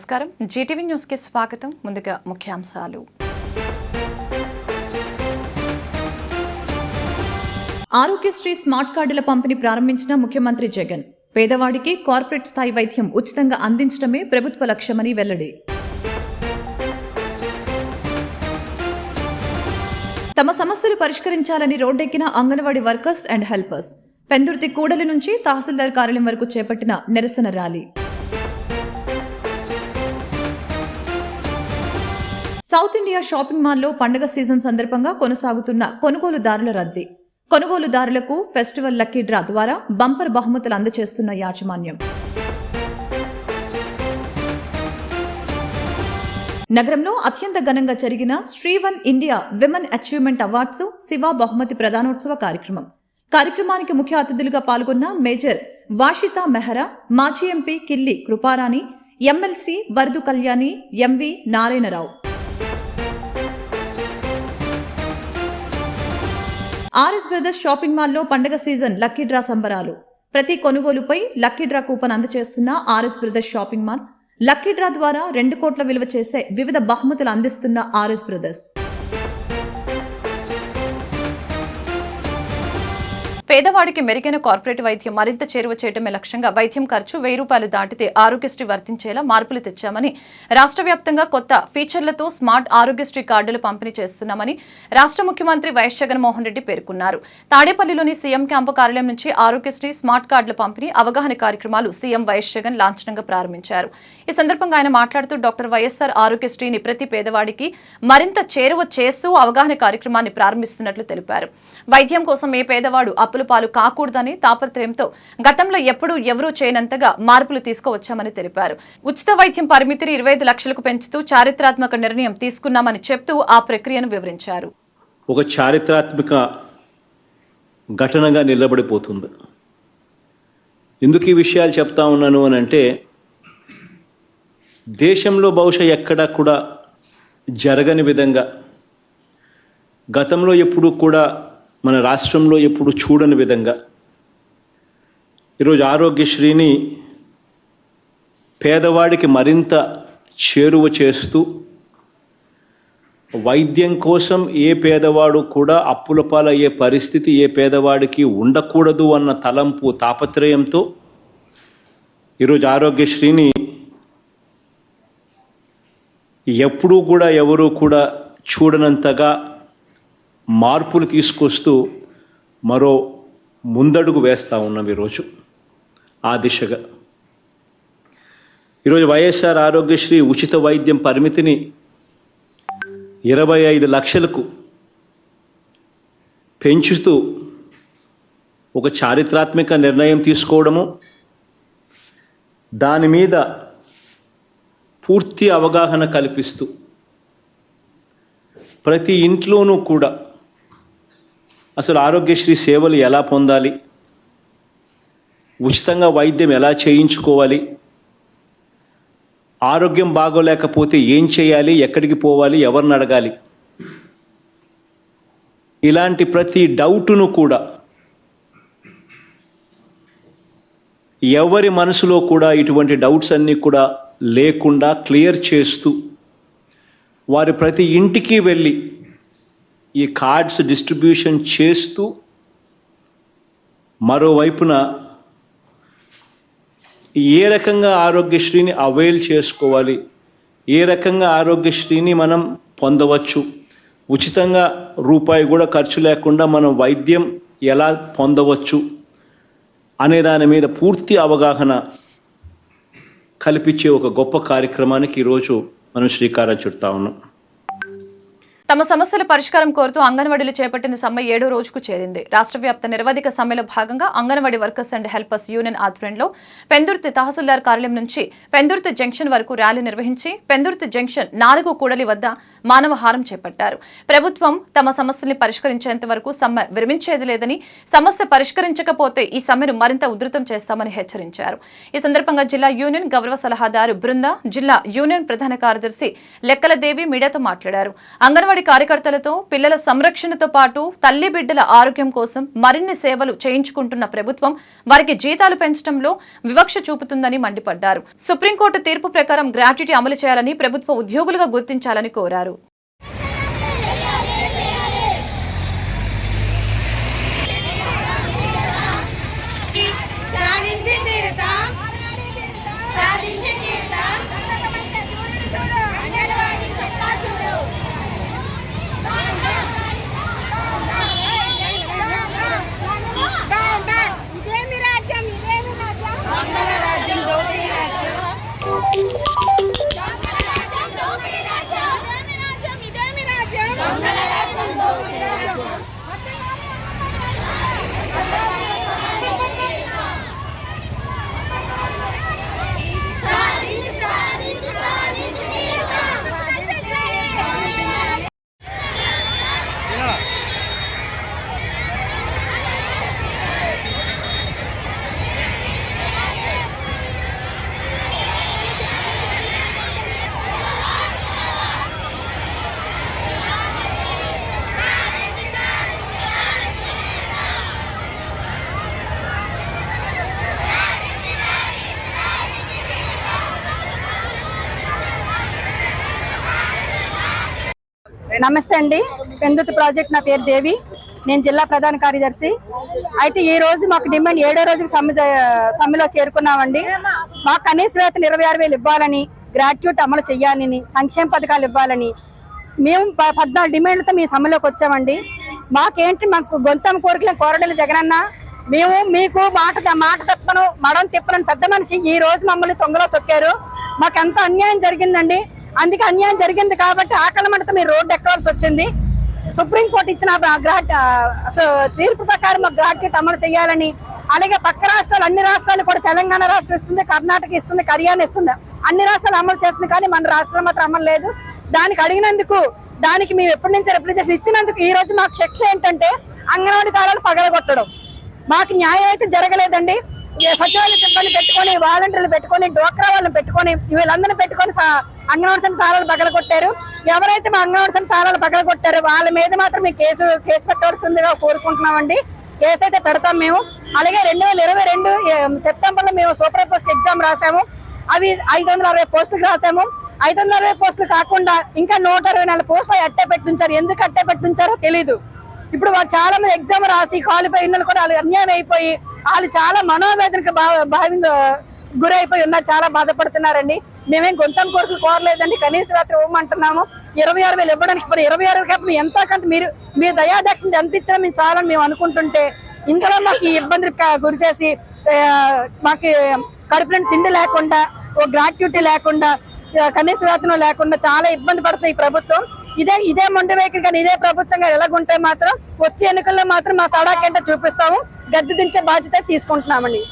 నమస్కారం Zee TV news కి స్వాగతం ముందుగా ముఖ్యాంశాలు ఆరోగ్యశ్రీ స్మార్ట్ కార్డుల పంపిణీ ప్రారంభించిన ముఖ్యమంత్రి జగన్ పేదవాడికి కార్పొరేట్ స్థాయి వైద్యం ఉచితంగా అందించడమే ప్రభుత్వ లక్ష్యమని వెల్లడి తమ సమస్యలు పరిష్కరించాలని రోడ్డెక్కిన Anganwadi workers and helpers Pendurthi కూడలి నుంచి తహసీల్దార్ కార్యాలయం వరకు చేపట్టిన నిరసన ర్యాలీ సౌత్ ఇండియా షాపింగ్ మాల్లో పండుగ సీజన్ సందర్భంగా కొనసాగుతున్న కొనుగోలుదారుల రద్దీ కొనుగోలుదారులకు ఫెస్టివల్ లక్కీ డ్రా ద్వారా బంపర్ బహుమతులు అందజేస్తున్న యాజమాన్యం నగరంలో అత్యంత ఘనంగా జరిగిన Shri One India women achievement awards Shiva బహుమతి ప్రదానోత్సవ కార్యక్రమానికి ముఖ్య అతిథులుగా పాల్గొన్న మేజర్ వాషితా మెహ్రా మాజీ MP Killi Kruparani MLC Varudu Kalyani M V Narayana Rao R S brothers shopping మాల్లో పండుగ సీజన్ లక్కీ డ్రా సంబరాలు ప్రతి కొనుగోలుపై లక్కీ డ్రా కూపన్ అందజేస్తున్న R S brothers shopping mall lucky draw ద్వారా 2 కోట్ల విలువ చేసే వివిధ బహుమతులు అందిస్తున్న ఆర్ఎస్ బ్రదర్స్ పేదవాడికి మెరుగైన కార్పొరేట్ వైద్యం మరింత చేరువ చేయడమే లక్ష్యంగా వైద్యం ఖర్చు ₹1000 దాటితే ఆరోగ్యశ్రీ వర్తించేలా మార్పులు తెచ్చామని రాష్ట్ర వ్యాప్తంగా కొత్త ఫీచర్లతో స్మార్ట్ ఆరోగ్యశ్రీ కార్డులు పంపిణీ చేస్తున్నామని రాష్ట్ర ముఖ్యమంత్రి వైఎస్ జగన్మోహన్ రెడ్డి పేర్కొన్నారు. తాడేపల్లిలోని సీఎం క్యాంపు కార్యాలయం నుంచి ఆరోగ్యశ్రీ స్మార్ట్ కార్డుల పంపిణీ అవగాహన కార్యక్రమాలు సీఎం వైఎస్ జగన్ లాంఛనంగా ప్రారంభించారు. ఈ సందర్భంగా ఆయన మాట్లాడుతూ డాక్టర్ వైఎస్ఆర్ ఆరోగ్యశ్రీని ప్రతి పేదవాడికి మరింత చేరువ చేస్తూ అవగాహన కార్యక్రమాన్ని ప్రారంభిస్తున్నట్లు తెలిపారు. వైద్యం కోసం ఏ పేదవాడు అప్పుల పాలు కాకూడదని తాపత్రయంతో గతంలో ఎప్పుడూ ఎవరూ చేయనంతగా మార్పులు తీసుకువచ్చామని తెలిపారు. ఉచిత వైద్యం పరిమితిని 25 లక్షలకు పెంచుతూ చారిత్రాత్మక నిర్ణయం తీసుకున్నామని చెప్తూ ఆ ప్రక్రియను వివరించారు. ఒక చారిత్రాత్మక ఘటనగా నిలబడిపోతుంది. ఎందుకు ఈ విషయాలు చెప్తా ఉన్నాను అని అంటే దేశంలో బహుశా ఎక్కడా కూడా జరగని విధంగా గతంలో ఎప్పుడు కూడా మన రాష్ట్రంలో ఎప్పుడు చూడని విధంగా ఈరోజు ఆరోగ్యశ్రీని పేదవాడికి మరింత చేరువ చేస్తూ వైద్యం కోసం ఏ పేదవాడు కూడా అప్పుల పాలయ్యే పరిస్థితి ఏ పేదవాడికి ఉండకూడదు అన్న తలంపు తాపత్రయంతో ఈరోజు ఆరోగ్యశ్రీని ఎప్పుడూ కూడా ఎవరూ కూడా చూడనంతగా మార్పులు తీసుకొస్తూ మరో ముందడుగు వేస్తూ ఉన్నాం ఈరోజు ఆ దిశగా. ఈరోజు వైఎస్ఆర్ ఆరోగ్యశ్రీ ఉచిత వైద్యం పరిమితిని 25 లక్షలకు పెంచుతూ ఒక చారిత్రాత్మక నిర్ణయం తీసుకోవడము, దాని మీద పూర్తి అవగాహన కల్పిస్తూ ప్రతి ఇంట్లోనూ కూడా అసలు ఆరోగ్యశ్రీ సేవలు ఎలా పొందాలి, ఉచితంగా వైద్యం ఎలా చేయించుకోవాలి, ఆరోగ్యం బాగోలేకపోతే ఏం చేయాలి, ఎక్కడికి పోవాలి, ఎవరిని అడగాలి, ఇలాంటి ప్రతి డౌటును కూడా ఎవరి మనసులో కూడా ఇటువంటి డౌట్స్ అన్నీ కూడా లేకుండా క్లియర్ చేస్తూ వారి ప్రతి ఇంటికి వెళ్ళి ఈ కార్డ్స్ డిస్ట్రిబ్యూషన్ చేస్తూ మరోవైపున ఏ రకంగా ఆరోగ్యశ్రీని అవైల్ చేసుకోవాలి, ఏ రకంగా ఆరోగ్యశ్రీని మనం పొందవచ్చు, ఉచితంగా రూపాయి కూడా ఖర్చు లేకుండా మనం వైద్యం ఎలా పొందవచ్చు అనే దాని మీద పూర్తి అవగాహన కల్పించే ఒక గొప్ప కార్యక్రమానికి ఈరోజు మనం శ్రీకారం చుడతా ఉన్నాం. తమ సమస్యల పరిష్కారం కోరుతూ అంగన్వాడీలు చేపట్టిన సమ్మె 7వ రోజుకు చేరింది. రాష్ట్ర వ్యాప్త నిరవధిక సమ్మెలో భాగంగా anganwadi workers and helpers union ఆధ్వర్యంలో పెందుర్తి తహసీల్దార్ కార్యాలయం నుంచి పెందుర్తి జంక్షన్ వరకు ర్యాలీ నిర్వహించి పెందుర్తి జంక్షన్ 4 కూడలి వద్ద మానవహారం చేపట్టారు. ప్రభుత్వం తమ సమస్యల్ని పరిష్కరించేంత వరకు సమ్మె విరమించేది లేదని, సమస్య పరిష్కరించకపోతే ఈ సమ్మెను మరింత ఉధృతం చేస్తామని హెచ్చరించారు. ఈ సందర్భంగా జిల్లా యూనియన్ గౌరవ సలహాదారు బృంద, జిల్లా యూనియన్ ప్రధాన కార్యదర్శి లెక్కల దేవి మీడియాతో మాట్లాడారు. అంగన్వాడీ అంగన్వాడీ కార్యకర్తలతో పిల్లల సంరక్షణతో పాటు తల్లి బిడ్డల ఆరోగ్యం కోసం మరిన్ని సేవలు చేయించుకుంటున్న ప్రభుత్వం వారికి జీతాలు పెంచడంలో వివక్ష చూపుతుందని మండిపడ్డారు. సుప్రీంకోర్టు తీర్పు ప్రకారం గ్రాట్యుటీ అమలు చేయాలని ప్రభుత్వ ఉద్యోగులుగా గుర్తించాలని కోరారు. నమస్తే అండి. పెందుతు ప్రాజెక్ట్, నా పేరు దేవి, నేను జిల్లా ప్రధాన కార్యదర్శి. అయితే ఈ రోజు మాకు డిమాండ్ 7వ రోజుకి సమ్మెలో చేరుకున్నామండి. మాకు కనీస వేతనం 26,000 ఇవ్వాలని, గ్రాట్యుటీ అమలు చేయాలని, సంక్షేమ పథకాలు ఇవ్వాలని మేము 14 డిమాండ్లతో మీ సమ్మెలోకి వచ్చామండి. మాకు గొంతమ్మ కోరికలు కోరడలు జగనన్న, మేము మీకు మాట తప్పను మడం తిప్పనని పెద్ద మనిషి ఈ రోజు మమ్మల్ని తొంగలో తొక్కారు. మాకు ఎంత అన్యాయం జరిగిందండి. అందుకే అన్యాయం జరిగింది కాబట్టి ఆకలి మంటతో మీరు రోడ్డు ఎక్కవలసి వచ్చింది. సుప్రీంకోర్టు ఇచ్చిన తీర్పు ప్రకారం మాకు గ్రాట్యుటీ అమలు చేయాలని, అలాగే పక్క రాష్ట్రాలు అన్ని రాష్ట్రాలు కూడా, తెలంగాణ రాష్ట్రం ఇస్తుంది, కర్ణాటక ఇస్తుంది, హర్యానా ఇస్తుంది, అన్ని రాష్ట్రాలు అమలు చేస్తుంది, కానీ మన రాష్ట్రం మాత్రం అమలు లేదు. దానికి అడిగినందుకు, దానికి మేము ఎప్పటి నుంచి రిప్రజెంటేషన్ ఇచ్చినందుకు ఈ రోజు మాకు శిక్ష ఏంటంటే అంగన్వాడీ తాళాలు పగలగొట్టడం. మాకు న్యాయం అయితే జరగలేదండి. సచివాలయ సిబ్బంది పెట్టుకొని, వాలంటీర్లు పెట్టుకొని, డోక్రా వాళ్ళని పెట్టుకొని, వీళ్ళందరినీ పెట్టుకొని అంగన్వాడీ సెంటర్ తాళాలు పగలగొట్టారు. ఎవరైతే మా అంగన్వాడీ సెంటర్ తాళాలు పగలగొట్టారో వాళ్ళ మీద మాత్రం మేము కేసు పెట్టవలసిందిగా కోరుకుంటున్నామండి. కేసు అయితే పెడతాం మేము. అలాగే 2022 సెప్టెంబర్లో మేము సూపర్ పోస్ట్ ఎగ్జామ్ రాసాము. అవి 560 పోస్టులకు రాసాము. 560 పోస్టులు కాకుండా ఇంకా 124 పోస్టులు అట్టే పెట్టించారు. ఎందుకు అట్టే పెట్టించారో తెలీదు. ఇప్పుడు వాళ్ళు చాలా మంది ఎగ్జామ్ రాసి క్వాలిఫై అయిన కూడా వాళ్ళు అన్యాయం అయిపోయి వాళ్ళు చాలా మనోవేదనకు గురైపోయి ఉన్నారు, చాలా బాధపడుతున్నారండి. మేమేం గొంతం కోరికలు కోరలేదండి, కనీస వేతనం ఇవ్వమంటున్నాము. 26,000 ఇవ్వడానికి ఇప్పుడు 26,000 కాబట్టి ఎంత కంటే మీరు దయాదాక్షిణ్యం ఎంత ఇచ్చినా మేము చాలని మేము అనుకుంటుంటే, ఇందులో మాకు ఇబ్బంది గురి చేసి మాకు కడుపులో తిండి లేకుండా, ఓ గ్రాట్యుటీ లేకుండా, కనీస వేతనం లేకుండా చాలా ఇబ్బంది పడుతుంది ఈ ప్రభుత్వం. ఇదే మొండి వైఖరి కానీ ఇదే ప్రభుత్వంగా ఎలాగుంటే మాత్రం వచ్చే ఎన్నికల్లో మాత్రం మా తడాకేంటో చూపిస్తాము. గద్దె దించే బాధ్యత తీసుకుంటున్నామండి.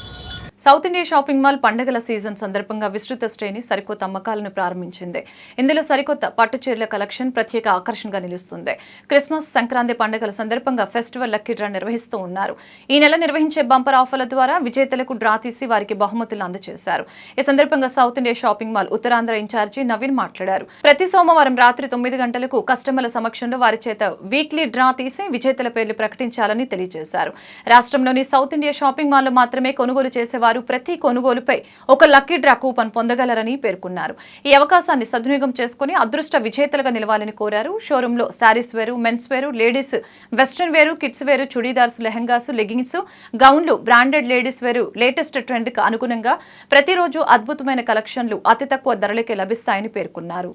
సౌత్ ఇండియా షాపింగ్ మాల్ పండుగల సీజన్ సందర్భంగా విస్తృత శ్రేణి సరికొత్త అమ్మకాలను ప్రారంభించింది. ఇందులో సరికొత్త పట్టు చీరల కలెక్షన్ ప్రత్యేక ఆకర్షణగా నిలుస్తుంది. క్రిస్మస్, సంక్రాంతి పండుగల సందర్భంగా ఫెస్టివల్ లక్కీ డ్రా నిర్వహిస్తూ ఉన్నారు. ఈ నెల నిర్వహించే బంపర్ ఆఫర్ల ద్వారా విజేతలకు డ్రా తీసి వారికి బహుమతులు అందజేశారు. ఈ సందర్భంగా South India Shopping Mall Uttarandhra incharge Naveen మాట్లాడారు. ప్రతి సోమవారం రాత్రి 9 గంటలకు కస్టమర్ల సమక్షంలో వారి చేత వీక్లీ డ్రా తీసి విజేతల పేర్లు ప్రకటించాలని తెలియజేశారు. రాష్ట్రంలోని సౌత్ ఇండియా షాపింగ్ మాల్లో మాత్రమే కొనుగోలు చేసేవారు ప్రతి కొనుగోలుపై ఒక లక్కీ డ్రా కూపన్ పొందగలరని పేర్కొన్నారు. ఈ అవకాశాన్ని సద్వినియోగం చేసుకుని అదృష్ట విజేతలుగా నిలవాలని కోరారు. షోరూంలో శారీస్ వేరు, మెన్స్ వేరు, ladies western wear, kids wear, chudidars, lehengas, leggings, గౌన్లు, branded ladies wear latest trend కు అనుగుణంగా ప్రతిరోజు అద్భుతమైన కలెక్షన్లు అతి తక్కువ ధరలకే లభిస్తాయని పేర్కొన్నారు.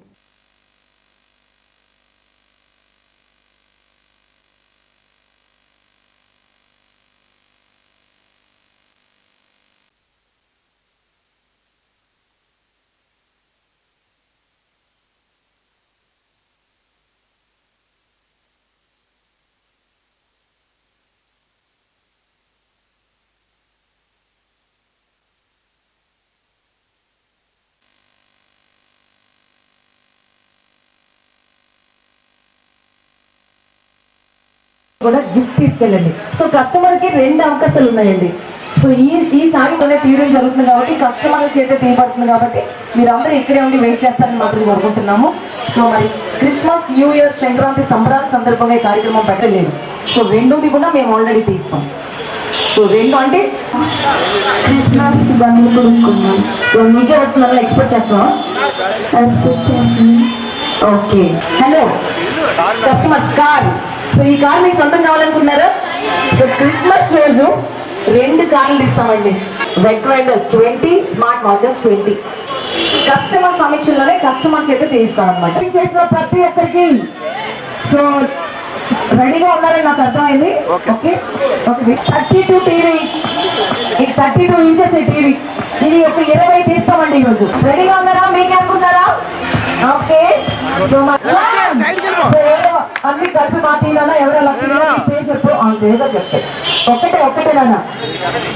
కూడా గిఫ్ట్ తీసుకెళ్ళండి. సో కస్టమర్ కి 2 అవకాశాలు ఉన్నాయండి. సో ఈసారి తీయడం జరుగుతుంది కాబట్టి కస్టమర్ల చేత తీయబడుతుంది కాబట్టి మీరు అందరూ ఇక్కడే ఉండి వెయిట్ చేస్తారని మాత్రం కోరుకుంటున్నాము. సో మరి క్రిస్మస్ న్యూ ఇయర్ సంక్రాంతి సంబరాల సందర్భంగా ఈ కార్యక్రమం పెట్టలేదు. సో రెండోది కూడా మేము ఆల్రెడీ తీస్తాం. సో రెండు అంటే క్రిస్మస్ బండ్లు కొనుక్కున్నాం. సో నీకే వస్తుందని ఎక్స్పెక్ట్ చేస్తున్నావా? Okay. Hello customers, car. So ఈ కార్ మీకు సొంతం కావాలనుకున్నారా? సో క్రిస్మస్ రోజు 2 కార్లు ఇస్తామండి. Wet riders 20, smart watches 20. Customer సమీక్షలోనే కస్టమర్ చేత తీస్తాం అనమాట. చేసిన ప్రతి ఒక్కరికి సో రెడీగా ఉన్నారని నాకు అర్థమైంది. Okay okay. 32 టీవీ, ఇది 32 ఇంచెస్ టీవీ. ఇది ఒక 20 తీస్తామండి ఈరోజు. రెడీగా ఉన్నారా? మీకు అనుకున్నారా? ఓకే. సో అన్ని కలిపి మా తీయాలన్నా ఎవరో లక్కీగా పేరు చెప్పు అంతేగా చెప్తాయి. ఒక్కటేనా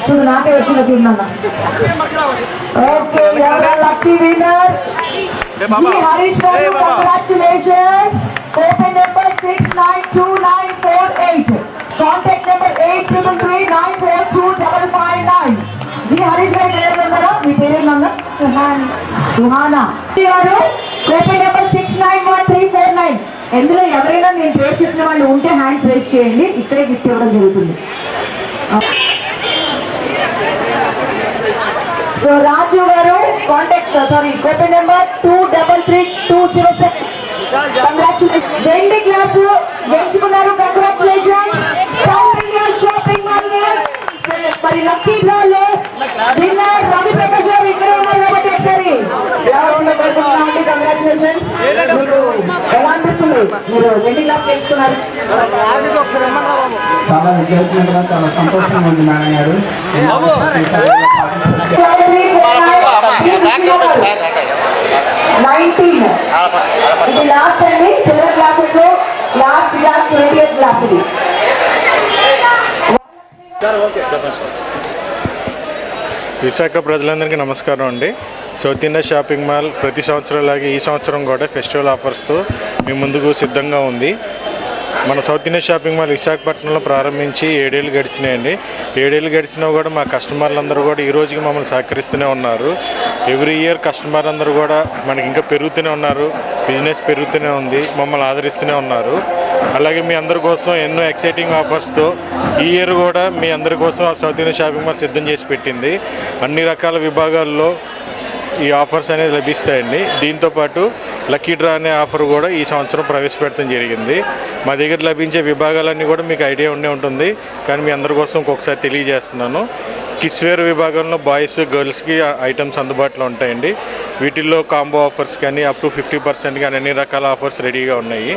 చూడు, నాకే వచ్చిన చూడు నాన్న. ఓకే, ఎవరో lucky winner G Harish garu, congratulations. Open number 692948, contact number 8339425559. G Harish గారి పేరు ఉన్నారా? మీ పేరు నాన్న? సుహానా గారు. Open number 691349. ఎందులో ఎవరైనా నేను పేరు చెప్పిన వాళ్ళు ఉంటే హ్యాండ్స్ రేస్ చేయండి, ఇక్కడే గిఫ్ట్ ఇవ్వడం జరుగుతుంది. సో రాజు గారు, contact open number 233207. Congratulation. 2 glass గెలుచుకున్నారు. కంగ్రాచులేషన్. షాపింగ్ మాల్ మరి లక్కీ డ్రాలో విన్నర్ రవి ప్రకాష్ గారు ఇక్కడే ఉన్నారు కాబట్టి ఒకసారి కంగ్రాచులేషన్స్. మీకు ఎలా అనిపిస్తుంది? మీరు 2 గ్లాస్ గెలుచుకున్నారు. చాలా విద్యార్థులు చాలా సంతోషంగా ఉంది మేడం గారు. 19 ఇది లాస్ట్ అండి. సిల్వర్ గ్లాసెస్ లో లాస్ట్ గ్లాస్ 20th గ్లాస్ ఇది. విశాఖ ప్రజలందరికీ నమస్కారం అండి. సౌత్ ఇండియా షాపింగ్ మాల్ ప్రతి సంవత్సరంలాగే ఈ సంవత్సరం కూడా ఫెస్టివల్ ఆఫర్స్తో మీ ముందుకు సిద్ధంగా ఉంది. మన సౌత్ ఇండియా షాపింగ్ మాల్ విశాఖపట్నంలో ప్రారంభించి 7 ఏళ్ళు గడిచినాయండి. 7 ఏళ్ళు గడిచినా కూడా మా కస్టమర్లందరూ కూడా ఈ రోజుకి మమ్మల్ని సహకరిస్తూనే ఉన్నారు. ఎవ్రీ ఇయర్ కస్టమర్లందరూ కూడా మనకి ఇంకా పెరుగుతూనే ఉన్నారు. బిజినెస్ పెరుగుతూనే ఉంది, మమ్మల్ని ఆదరిస్తూనే ఉన్నారు. అలాగే మీ అందరి కోసం ఎన్నో ఎక్సైటింగ్ ఆఫర్స్తో ఈ ఇయర్ కూడా మీ అందరి కోసం సౌత్ ఇండియా షాపింగ్ మాల్ సిద్ధం చేసి పెట్టింది. అన్ని రకాల విభాగాల్లో ఈ ఆఫర్స్ అనేది లభిస్తాయండి. దీంతోపాటు లక్కీ డ్రా అనే ఆఫర్ కూడా ఈ సంవత్సరం ప్రవేశపెట్టడం జరిగింది. మా దగ్గర లభించే విభాగాలన్నీ కూడా మీకు ఐడియా ఉండే ఉంటుంది, కానీ మీ అందరి కోసం ఒక్కొక్కసారి తెలియజేస్తున్నాను. కిడ్స్ వేర్ విభాగంలో బాయ్స్ గర్ల్స్కి ఐటమ్స్ అందుబాటులో ఉంటాయండి. వీటిల్లో కాంబో ఆఫర్స్ కానీ అప్ టు 50% కానీ అన్ని రకాల ఆఫర్స్ రెడీగా ఉన్నాయి.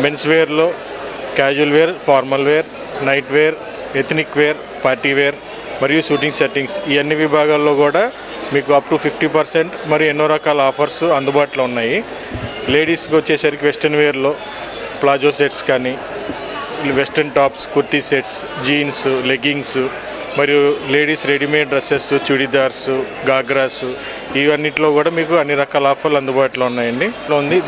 మెన్స్ వేర్లో casual wear, formal wear, night wear, ethnic wear, party wear మరియు షూటింగ్ సెట్టింగ్స్ ఈ అన్ని విభాగాల్లో కూడా మీకు అప్ టు 50% మరి ఎన్నో రకాల ఆఫర్స్ అందుబాటులో ఉన్నాయి. లేడీస్కి వచ్చేసరికి వెస్ట్రన్ వేర్లో ప్లాజో సెట్స్ కానీ western tops, kurti sets, jeans, leggings మరియు ladies readymade dresses, chudidars, ghagras ఇవన్నిట్లో కూడా మీకు అన్ని రకాల ఆఫర్లు అందుబాటులో ఉన్నాయండి.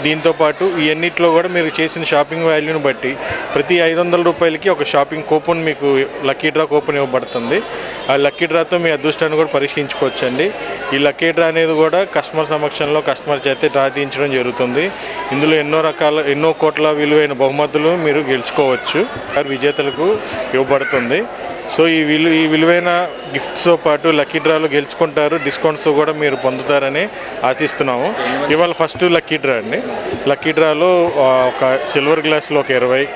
దీంతోపాటు ఈ అన్నింటిలో కూడా మీరు చేసిన షాపింగ్ వాల్యూని బట్టి ప్రతి 500 రూపాయలకి ఒక షాపింగ్ కూపన్ మీకు లక్కీ డ్రా కూపన్ ఇవ్వబడుతుంది. ఆ లక్కీ డ్రాతో మీ అదృష్టాన్ని కూడా పరీక్షించుకోవచ్చండి. ఈ లక్కీ డ్రా అనేది కూడా కస్టమర్ సమక్షంలో కస్టమర్ చేతే డ్రా తీయించడం జరుగుతుంది. ఇందులో ఎన్నో కోట్ల విలువైన బహుమతులు మీరు గెలుచుకోవచ్చు. విజేతలకు ఇవ్వబడుతుంది. సో ఈ విలువైన గిఫ్ట్స్తో పాటు లక్కీ డ్రాలో గెలుచుకుంటారు, డిస్కౌంట్స్ కూడా మీరు పొందుతారని ఆశిస్తున్నాము. ఇవాళ ఫస్ట్ లక్కీ డ్రా అండి. లక్కీ డ్రాలో ఒక సిల్వర్ గ్లాస్లో ఒక 20,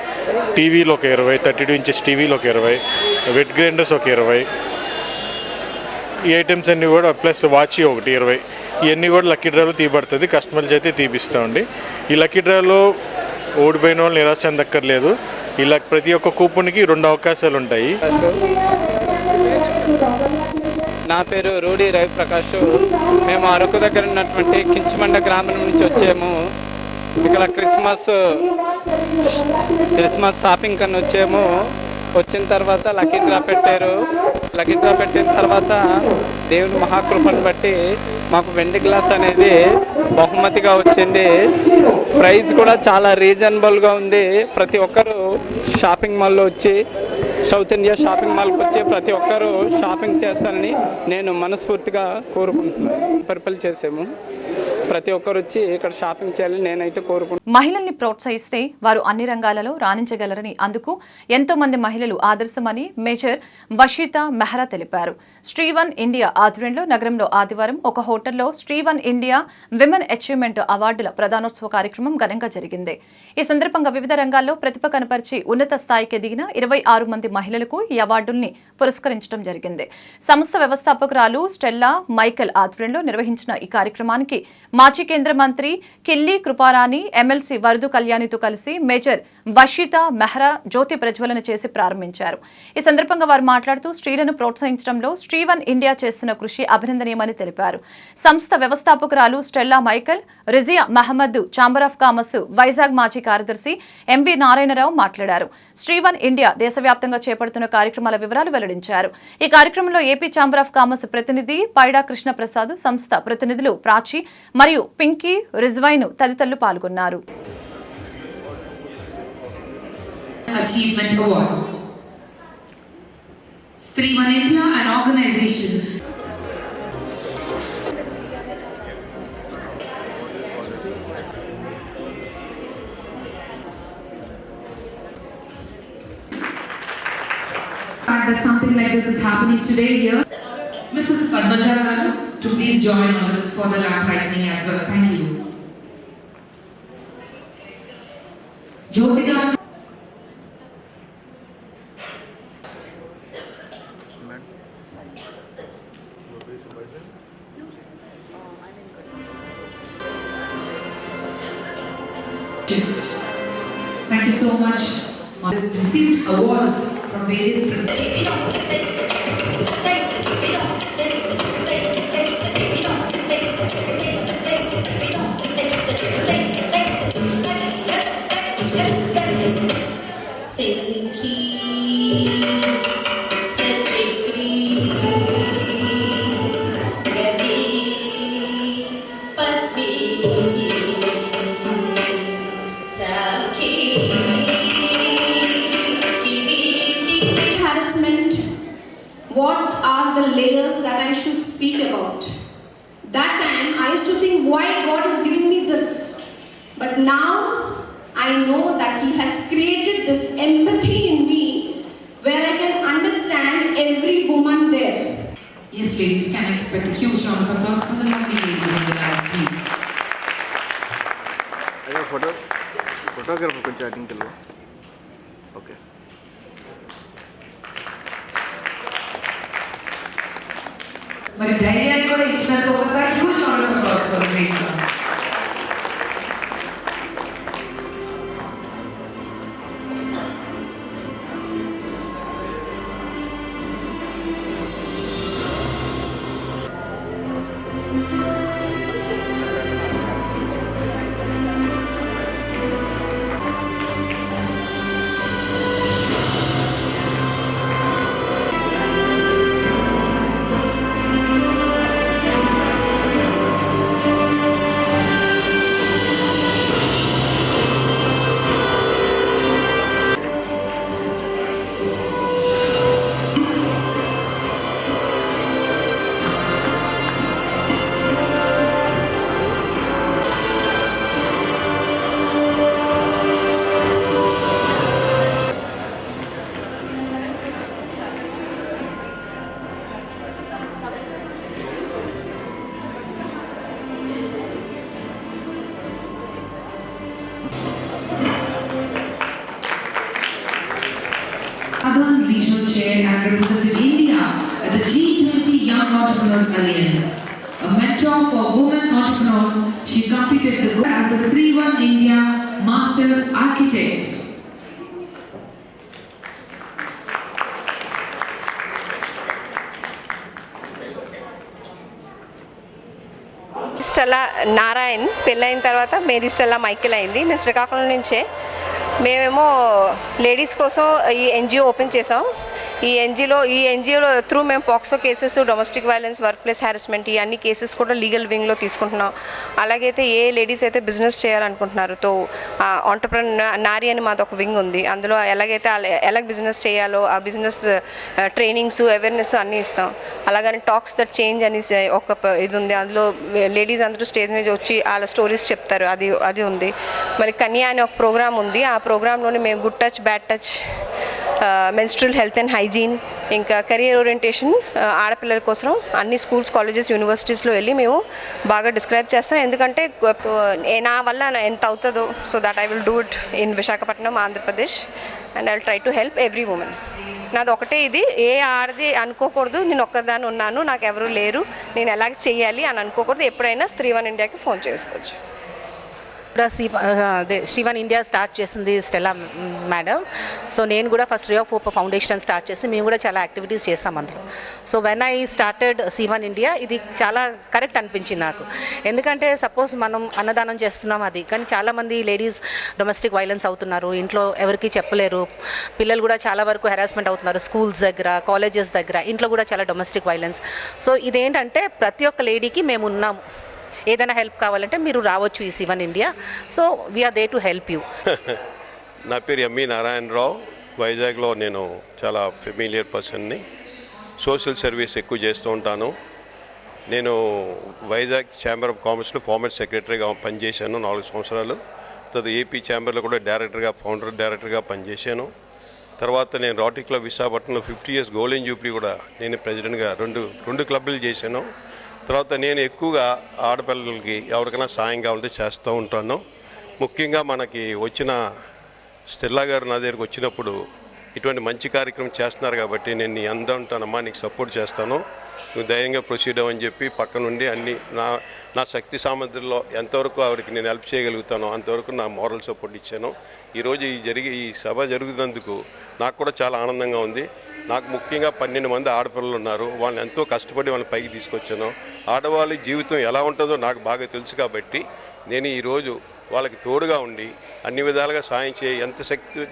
టీవీలో ఒక 20, 32 ఇంచెస్ టీవీలో ఒక 20, వెట్ గ్రైండర్స్ ఒక 20, ఈ ఐటమ్స్ అన్నీ కూడా ప్లస్ వాచ్ ఒకటి 20, ఇవన్నీ కూడా లక్కీ డ్రాలో తీయబడుతుంది. కస్టమర్లు అయితే తీపిస్తామండి. ఈ లక్కీ డ్రాలో ఓడిపోయిన వాళ్ళు నిరాశ చెందక్కర్లేదు. ఇలా ప్రతి ఒక్క కూపన్కి 2 అవకాశాలు ఉంటాయి. నా పేరు రూడి రవి ప్రకాష్. మేము అరకు దగ్గర ఉన్నటువంటి కించమండ గ్రామం నుంచి వచ్చాము. ఇక్కడ క్రిస్మస్ షాపింగ్ కన్నా వచ్చాము. వచ్చిన తర్వాత లక్కీ డ్రా పెట్టారు. లక్కీ డ్రా పెట్టిన తర్వాత దేవుని మహాకృపను బట్టి మాకు వెండి గ్లాస్ అనేది బహుమతిగా వచ్చింది. ప్రైస్ కూడా చాలా రీజనబుల్గా ఉంది. ప్రతి ఒక్కరూ షాపింగ్ మాల్లో వచ్చి సౌత్ ఇండియా షాపింగ్ మాల్కి వచ్చి ప్రతి ఒక్కరూ షాపింగ్ చేస్తారని నేను మనస్ఫూర్తిగా కోరుకుంటున్నాను. పర్పల్ చేసాము. ప్రతి ఒక్కరు వచ్చి ఇక్కడ షాపింగ్ చేయాలని నేనైతే కోరుకుంటున్నాను. మహిళల్ని ప్రోత్సహిస్తే వారు అన్ని రంగాలలో రాణించగలరని, అందుకు ఎంతో మంది మహిళలు ఆదర్శమని మేజర్ వషితా మెహ్రా తెలిపారు. శ్రీవన్ ఇండియా ఆధ్వర్యంలో నగరంలో ఆదివారం ఒక హోటల్లో శ్రీవన్ ఇండియా విమెన్ అచీవ్మెంట్ అవార్డుల ప్రదానోత్సవ కార్యక్రమం ఘనంగా జరిగింది. ఈ సందర్భంగా వివిధ రంగాల్లో ప్రతిభ కనపరిచి ఉన్నత స్థాయికి ఎదిగిన 26 మంది మహిళలకు ఈ అవార్డుల్ని పురస్కరించడం జరిగింది. సంస్థ వ్యవస్థాపకురాలు స్టెల్లా మైకెల్ ఆధ్వర్యంలో నిర్వహించిన ఈ కార్యక్రమానికి మాజీ కేంద్ర మంత్రి కిల్లి కృపారాణి, ఎమ్మెల్సీ వరదు కళ్యాణితో కలిసి మేజర్ వషితా మెహ్రా జ్యోతి ప్రజ్వలన చేసి ప్రారంభించారు. ఈ సందర్భంగా వారు మాట్లాడుతూ స్త్రీలను ప్రోత్సహించడంలో శ్రీవన్ ఇండియా చేస్తున్న కృషి అభినందనీయమని తెలిపారు. సంస్థ వ్యవస్థాపకురాలు Stella Michael, Rizia Mohammed, chamber of commerce Vizag మాజీ కార్యదర్శి ఎంవి నారాయణరావు మాట్లాడారు. శ్రీవన్ ఇండియా దేశవ్యాప్తంగా చేపడుతున్న కార్యక్రమాల వివరాలు వెల్లడించారు. ఈ కార్యక్రమంలో ఏపీ ఛాంబర్ ఆఫ్ కామర్స్ ప్రతినిధి పైడా కృష్ణప్రసాద్, సంస్థ ప్రతినిధులు ప్రాచి మరియు పింకీ, రిజ్వైన్ తదితరులు పాల్గొన్నారు. Achievement Award. Strivan India, an organization. That something like this is happening today here. Mrs. Padmaja Garu, to please join for the lamp lightning as well. Thank you. Jyotika. Thank you so much. Received awards from various What are the layers that I should speak about? That time I used to think why God is giving me this, but now I know that He has created this empathy in me where I can understand every woman there. Yes, ladies, can I expect a huge round of applause for the lovely ladies in the last, please? Photographer కొంచెం అడ్డింకెళ్ళు. Okay. మరి ధైర్యాన్ని కూడా ఇచ్చినందుకు ఒకసారి huge round of applause for great one. Southern Regional Chair and represented India at the G20 Young Entrepreneurs Alliance. A mentor for women entrepreneurs, she completed the role as the Strivan India Master Architect. Stella Narayan పెళ్ళైన తర్వాత Mary Stella Michael అయింది. నేను శ్రీకాకుళం నుంచే. మేమేమో ladies కోసం ఈ NGO open చేసాం. ఈ ఎన్జిఓలో త్రూ మేము POCSO cases, domestic violence, work place harassment ఈ అన్ని కేసెస్ కూడా లీగల్ వింగ్లో తీసుకుంటున్నాం. అలాగైతే ఏ లేడీస్ అయితే బిజినెస్ చేయాలనుకుంటున్నారో ఆంటర్‌ప్రెన్యూర్ నారి అని మాది ఒక వింగ్ ఉంది. అందులో ఎలాగైతే ఎలా బిజినెస్ చేయాలో ఆ బిజినెస్ ట్రైనింగ్స్, అవేర్నెస్ అన్నీ ఇస్తాం. అలాగని టాక్స్ దట్ చేంజ్ అని ఒక ఇది ఉంది. అందులో లేడీస్ అందరూ స్టేజ్ మీద వచ్చి వాళ్ళ స్టోరీస్ చెప్తారు. అది ఉంది. మరి కన్యా అనే ఒక ప్రోగ్రామ్ ఉంది. ఆ ప్రోగ్రాంలోనే మేము good touch, bad touch, menstrual health and hygiene, ఇంకా కెరియర్ ఓరియంటేషన్ ఆడపిల్లల కోసం అన్ని స్కూల్స్, కాలేజెస్, యూనివర్సిటీస్లో వెళ్ళి మేము బాగా డిస్క్రైబ్ చేస్తాం. ఎందుకంటే నా వల్ల ఎంత అవుతుందో so that I will do it in Visakhapatnam, Andhra Pradesh, and I will try to help every women. నాది ఒకటే ఇది, ఏ ఆడది అనుకోకూడదు నేను ఒక్కదాన్ని ఉన్నాను, నాకు ఎవరు లేరు, నేను ఎలాగ చెయ్యాలి అని అనుకోకూడదు. ఎప్పుడైనా స్త్రీ1 ఇండియాకి ఫోన్ చేసుకోవచ్చు. శ్రీవన్ ఇండియా స్టార్ట్ చేసింది స్టెల్లా మేడం. సో నేను కూడా first ray of hope foundation start చేసి మేము కూడా చాలా యాక్టివిటీస్ చేస్తాం అందులో. So when I started Shri One India ఇది చాలా కరెక్ట్ అనిపించింది నాకు. ఎందుకంటే సపోజ్ మనం అన్నదానం చేస్తున్నాం అది, కానీ చాలామంది లేడీస్ డొమెస్టిక్ వైలెన్స్ అవుతున్నారు, ఇంట్లో ఎవరికి చెప్పలేరు, పిల్లలు కూడా చాలా వరకు హెరాస్మెంట్ అవుతున్నారు స్కూల్స్ దగ్గర, కాలేజెస్ దగ్గర, ఇంట్లో కూడా చాలా డొమెస్టిక్ వైలెన్స్. సో ఇదేంటంటే ప్రతి ఒక్క లేడీకి మేము ఉన్నాము, ఏదైనా హెల్ప్ కావాలంటే మీరు రావచ్చు ఈ Shri One India. So we are there to help you. నా పేరు ఎంఈ నారాయణరావు. వైజాగ్లో నేను చాలా ఫెమిలియర్ పర్సన్ని. సోషల్ సర్వీస్ ఎక్కువ చేస్తూ ఉంటాను. నేను వైజాగ్ ఛాంబర్ ఆఫ్ కామర్స్లో ఫార్మర్ సెక్రటరీగా పనిచేశాను 4 సంవత్సరాలు. తర్వాత ఏపీ ఛాంబర్లో కూడా ఫౌండర్ డైరెక్టర్గా పనిచేశాను. తర్వాత నేను రోటరీ క్లబ్ విశాఖపట్నంలో 50 years గోల్డెన్ జూబ్లీ కూడా నేను ప్రెసిడెంట్గా రెండు క్లబ్లు చేశాను. తర్వాత నేను ఎక్కువగా ఆడపిల్లలకి ఎవరికైనా సాయం కావాలంటే చేస్తూ ఉంటాను. ముఖ్యంగా మనకి వచ్చిన స్టెల్లా గారు నా దగ్గరికి వచ్చినప్పుడు ఇటువంటి మంచి కార్యక్రమం చేస్తున్నారు కాబట్టి నేను నీ ఉంటానమ్మా, నీకు సపోర్ట్ చేస్తాను, నువ్వు ధైర్యంగా ప్రొసీడ్ అవ్వని చెప్పి పక్క నుండి అన్ని నా శక్తి సామర్థ్యంలో ఎంతవరకు ఆవిడకి నేను హెల్ప్ చేయగలుగుతానో అంతవరకు నా మోరల్ సపోర్ట్ ఇచ్చాను. ఈరోజు ఈ సభ జరుగుతున్నందుకు నాకు కూడా చాలా ఆనందంగా ఉంది. నాకు ముఖ్యంగా 12 మంది ఆడపిల్లలు ఉన్నారు. వాళ్ళని ఎంతో కష్టపడి వాళ్ళని పైకి తీసుకొచ్చాను. ఆడవాళ్ళ జీవితం ఎలా ఉంటుందో నాకు బాగా తెలుసు కాబట్టి నేను ఈరోజు వాళ్ళకి తోడుగా ఉండి అన్ని విధాలుగా సాయం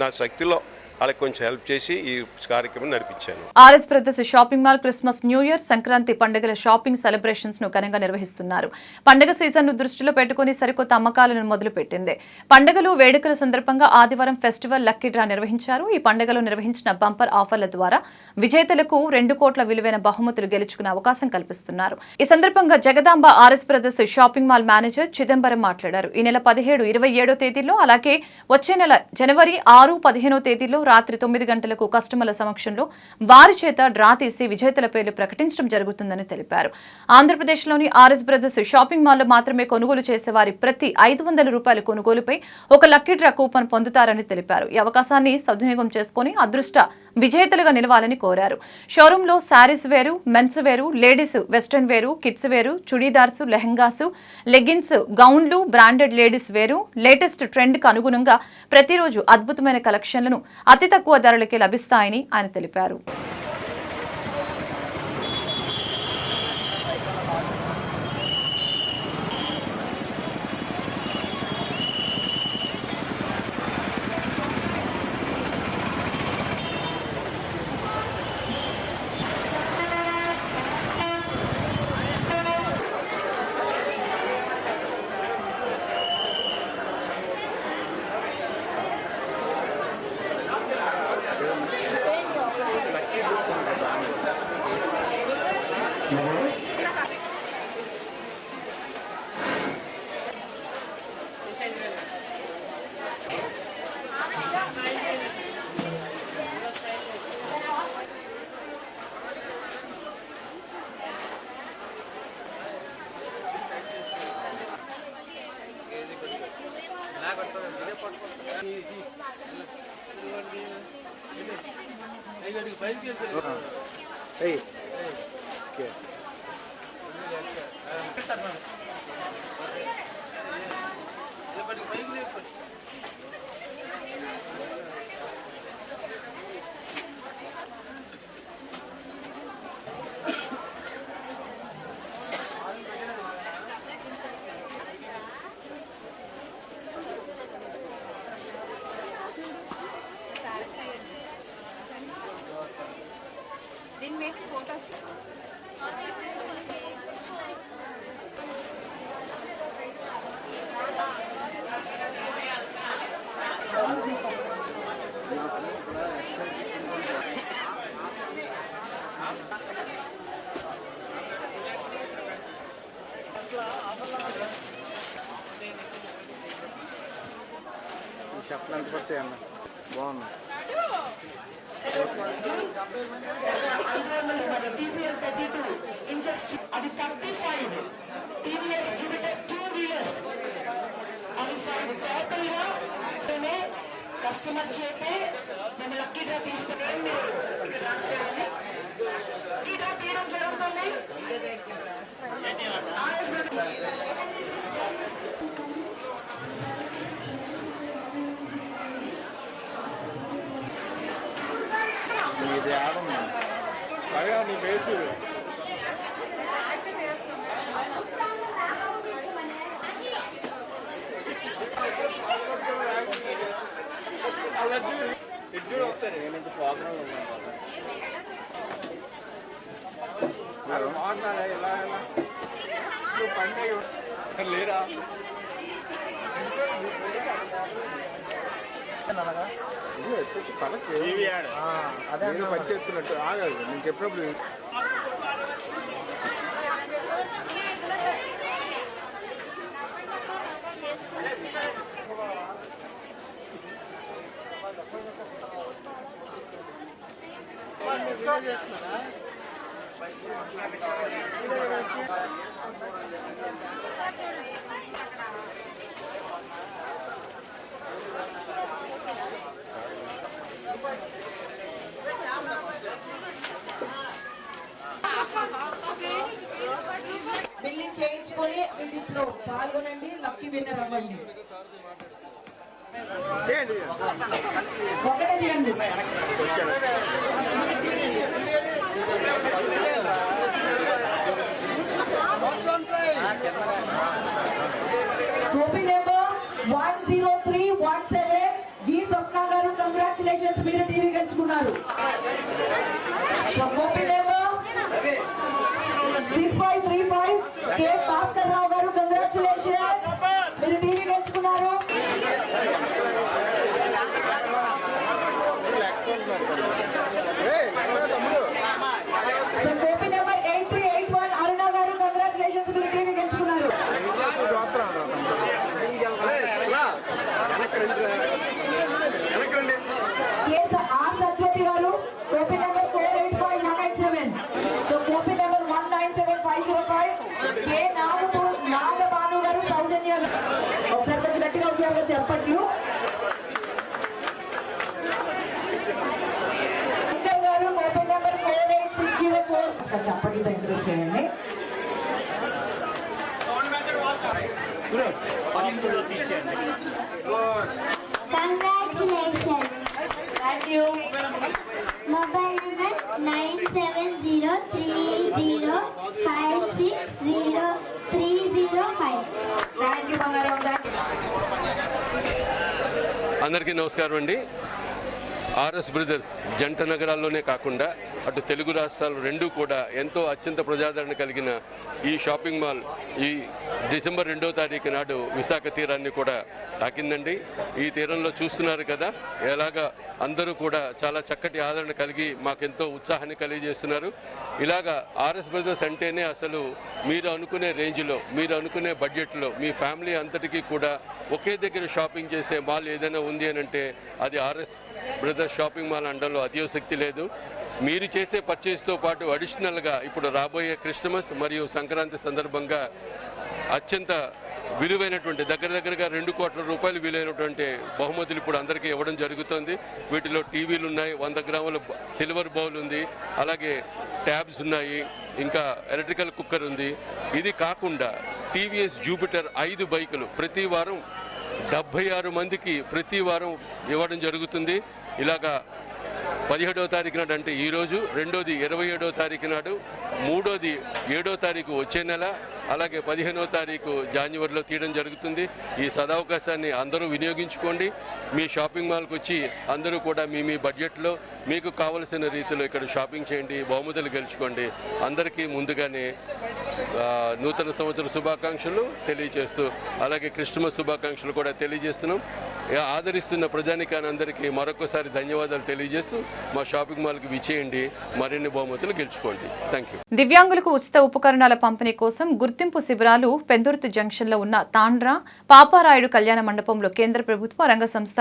నా శక్తిలో వాళ్ళకి కొంచెం హెల్ప్ చేసి ఈ కార్యక్రమం నడిపించాను. R S brothers shopping mall Christmas, new year, Sankranti పండుగల షాపింగ్ సెలబ్రేషన్స్ ను ఘనంగా నిర్వహిస్తున్నారు. పండుగ సీజన్ ను దృష్టిలో పెట్టుకుని సరికొత్త అమ్మకాలను మొదలుపెట్టింది. పండుగలు, వేడుకల సందర్భంగా ఆదివారం ఫెస్టివల్ లక్కీ డ్రా నిర్వహించారు. ఈ పండుగలో నిర్వహించిన బంపర్ ఆఫర్ల ద్వారా విజేతలకు 2 కోట్ల విలువైన బహుమతులు గెలుచుకునే అవకాశం కల్పిస్తున్నారు. ఈ సందర్భంగా Jagadamba RS brothers shopping mall manager Chidambaram మాట్లాడారు. ఈ నెల 17, 27 తేదీల్లో అలాగే వచ్చే నెల జనవరి 6, 15 తేదీల్లో రాత్రి 9 గంటలకు కస్టమర్ల సమక్షంలో వారి చేత డ్రా తీసి విజేతల పేర్లు ప్రకటించడం జరుగుతుందని తెలిపారు. ఆంధ్రప్రదేశ్లోని ఆర్ఎస్ బ్రదర్స్ షాపింగ్ మాల్లో మాత్రమే కొనుగోలు చేసేవారి ప్రతి 500 రూపాయల కొనుగోలుపై ఒక లక్కీ డ్రా కూపన్ పొందుతారని తెలిపారు. ఈ అవకాశాన్ని సద్వినియోగం చేసుకుని అదృష్ట విజేతలుగా నిలవాలని కోరారు. షోరూంలో శారీస్ వేరు, మెన్స్ వేరు, ladies western wear, kids wear, chudidars, lehengas, leggings, గౌన్లు, branded ladies wear, latest trend కు అనుగుణంగా ప్రతిరోజు అద్భుతమైన కలెక్షన్లను అతి తక్కువ ధరలకే లభిస్తాయని ఆయన తెలిపారు. Hey. చెప్పడానికి వస్తాయి అన్న బాగుంది. అది 35 TVS Jupiter 2 wheelers అది 5 టోటల్ గా కస్టమర్ చేతే మేము లక్కీగా తీసుకుని లక్కీగా తీయడం జరుగుతుంది. ఇది ఆడం బాగా నీ వేసు ఇద్దరు ఒకసారి నేను ఇంత ప్రోగ్రామ్ ఉన్నాను మాట్లాడా ఎలా ఎలా పండుగ లేరా అదే పచ్చి ఎత్తున్నట్టు ఆగదు నేను చెప్పినప్పుడు. బిల్లింగ్ చేయించుకొని దీంట్లో పాల్గొనండి, లక్కీ విన్నర్ అవ్వండి. ఒకటే తీయండి. కాపీ నెంబర్ 10317 జి స్వప్న గారు, కంగ్రాచులేషన్స్, మీరు టీవీ గెలుచుకున్నారు. కాపీ నెంబర్ 6535 కే భాస్కర్ రావు గారు, కంగ్రాచులేషన్స్, మీరు టీవీ గెలుచుకున్నారు. కాపీ నెంబర్ 8381 అరుణ గారు, కంగ్రాచులేషన్స్, మీరు టీవీ గెలుచుకున్నారు. ఆర్ సత్యవతి గారు, copy number 485187. So copy number 197505 కే నాగబాను గారు, సౌజన్య గారు. ఒకసారి కొంచెం గట్టిగా వచ్చారు చెప్పట్లు. గారు, కాపీ నెంబర్ 48604. చెప్పట్లతో ఇంట్రెస్ట్ చేయండి. Congratulations. Thank you. Mobile number 970305603005. Thank you, Bangaram. అందరికీ నమస్కారం అండి. ఆర్ఎస్ బ్రదర్స్ జంట నగరాల్లోనే కాకుండా అటు తెలుగు రాష్ట్రాలు రెండూ కూడా ఎంతో అత్యంత ప్రజాదరణ కలిగిన ఈ షాపింగ్ మాల్ ఈ డిసెంబర్ 2వ తారీఖు నాడు విశాఖ తీరాన్ని కూడా తాకిందండి. ఈ తీరంలో చూస్తున్నారు కదా ఎలాగా అందరూ కూడా చాలా చక్కటి ఆదరణ కలిగి మాకెంతో ఉత్సాహాన్ని కలిగజేస్తున్నారు. ఇలాగా ఆర్ఎస్ బ్రదర్స్ అంటేనే అసలు మీరు అనుకునే రేంజ్లో, మీరు అనుకునే బడ్జెట్లో మీ ఫ్యామిలీ అంతటికీ కూడా ఒకే దగ్గర షాపింగ్ చేసే మాల్ ఏదైనా ఉంది అని అంటే అది ఆర్ఎస్ బ్రదర్స్ షాపింగ్ మాల్ అనడంలో అతిశయోక్తి లేదు. మీరు చేసే పర్చేస్తో పాటు అడిషనల్గా ఇప్పుడు రాబోయే క్రిస్టమస్ మరియు సంక్రాంతి సందర్భంగా అత్యంత విలువైనటువంటి దగ్గరగా 2 కోట్ల రూపాయలు విలువైనటువంటి బహుమతులు ఇప్పుడు అందరికీ ఇవ్వడం జరుగుతుంది. వీటిలో టీవీలు ఉన్నాయి, 100 గ్రాముల సిల్వర్ బౌల్ ఉంది, అలాగే ట్యాబ్స్ ఉన్నాయి, ఇంకా ఎలక్ట్రికల్ కుక్కర్ ఉంది. ఇది కాకుండా టీవీఎస్ జూపిటర్ 5 బైకులు ప్రతి వారం 76 మందికి ప్రతి వారం ఇవ్వడం జరుగుతుంది. ఇలాగా 17వ తారీఖు నాడు అంటే ఈరోజు, రెండోది 27వ తారీఖు నాడు, మూడోది 7వ తారీఖు వచ్చే నెల, అలాగే 15వ తారీఖు జనవరిలో తీయడం జరుగుతుంది. ఈ సదవకాశాన్ని అందరూ వినియోగించుకోండి. మీ షాపింగ్ మాల్కి వచ్చి అందరూ కూడా మీ బడ్జెట్లో మీకు కావలసిన రీతిలో ఇక్కడ షాపింగ్ చేయండి, బహుమతులు గెలుచుకోండి. అందరికీ ముందుగానే నూతన సంవత్సర శుభాకాంక్షలు తెలియజేస్తూ అలాగే క్రిస్మస్ శుభాకాంక్షలు కూడా తెలియజేస్తున్నాం. ఆదరిస్తున్న ప్రజానికాన్ని అందరికీ మరొకసారి ధన్యవాదాలు తెలియజేస్తూ మా షాపింగ్ మాల్కి విచ్చేయండి, మరిన్ని బహుమతులు గెలుచుకోండి. Thank you. దివ్యాంగులకు ఉచిత ఉపకరణాల పంపిణీ కోసం గుర్తింపు శిబిరాలు పెందుర్తి జంక్షన్లో ఉన్న తాండ్రా పాపారాయుడు కళ్యాణ మండపంలో కేంద్ర ప్రభుత్వ రంగ సంస్థ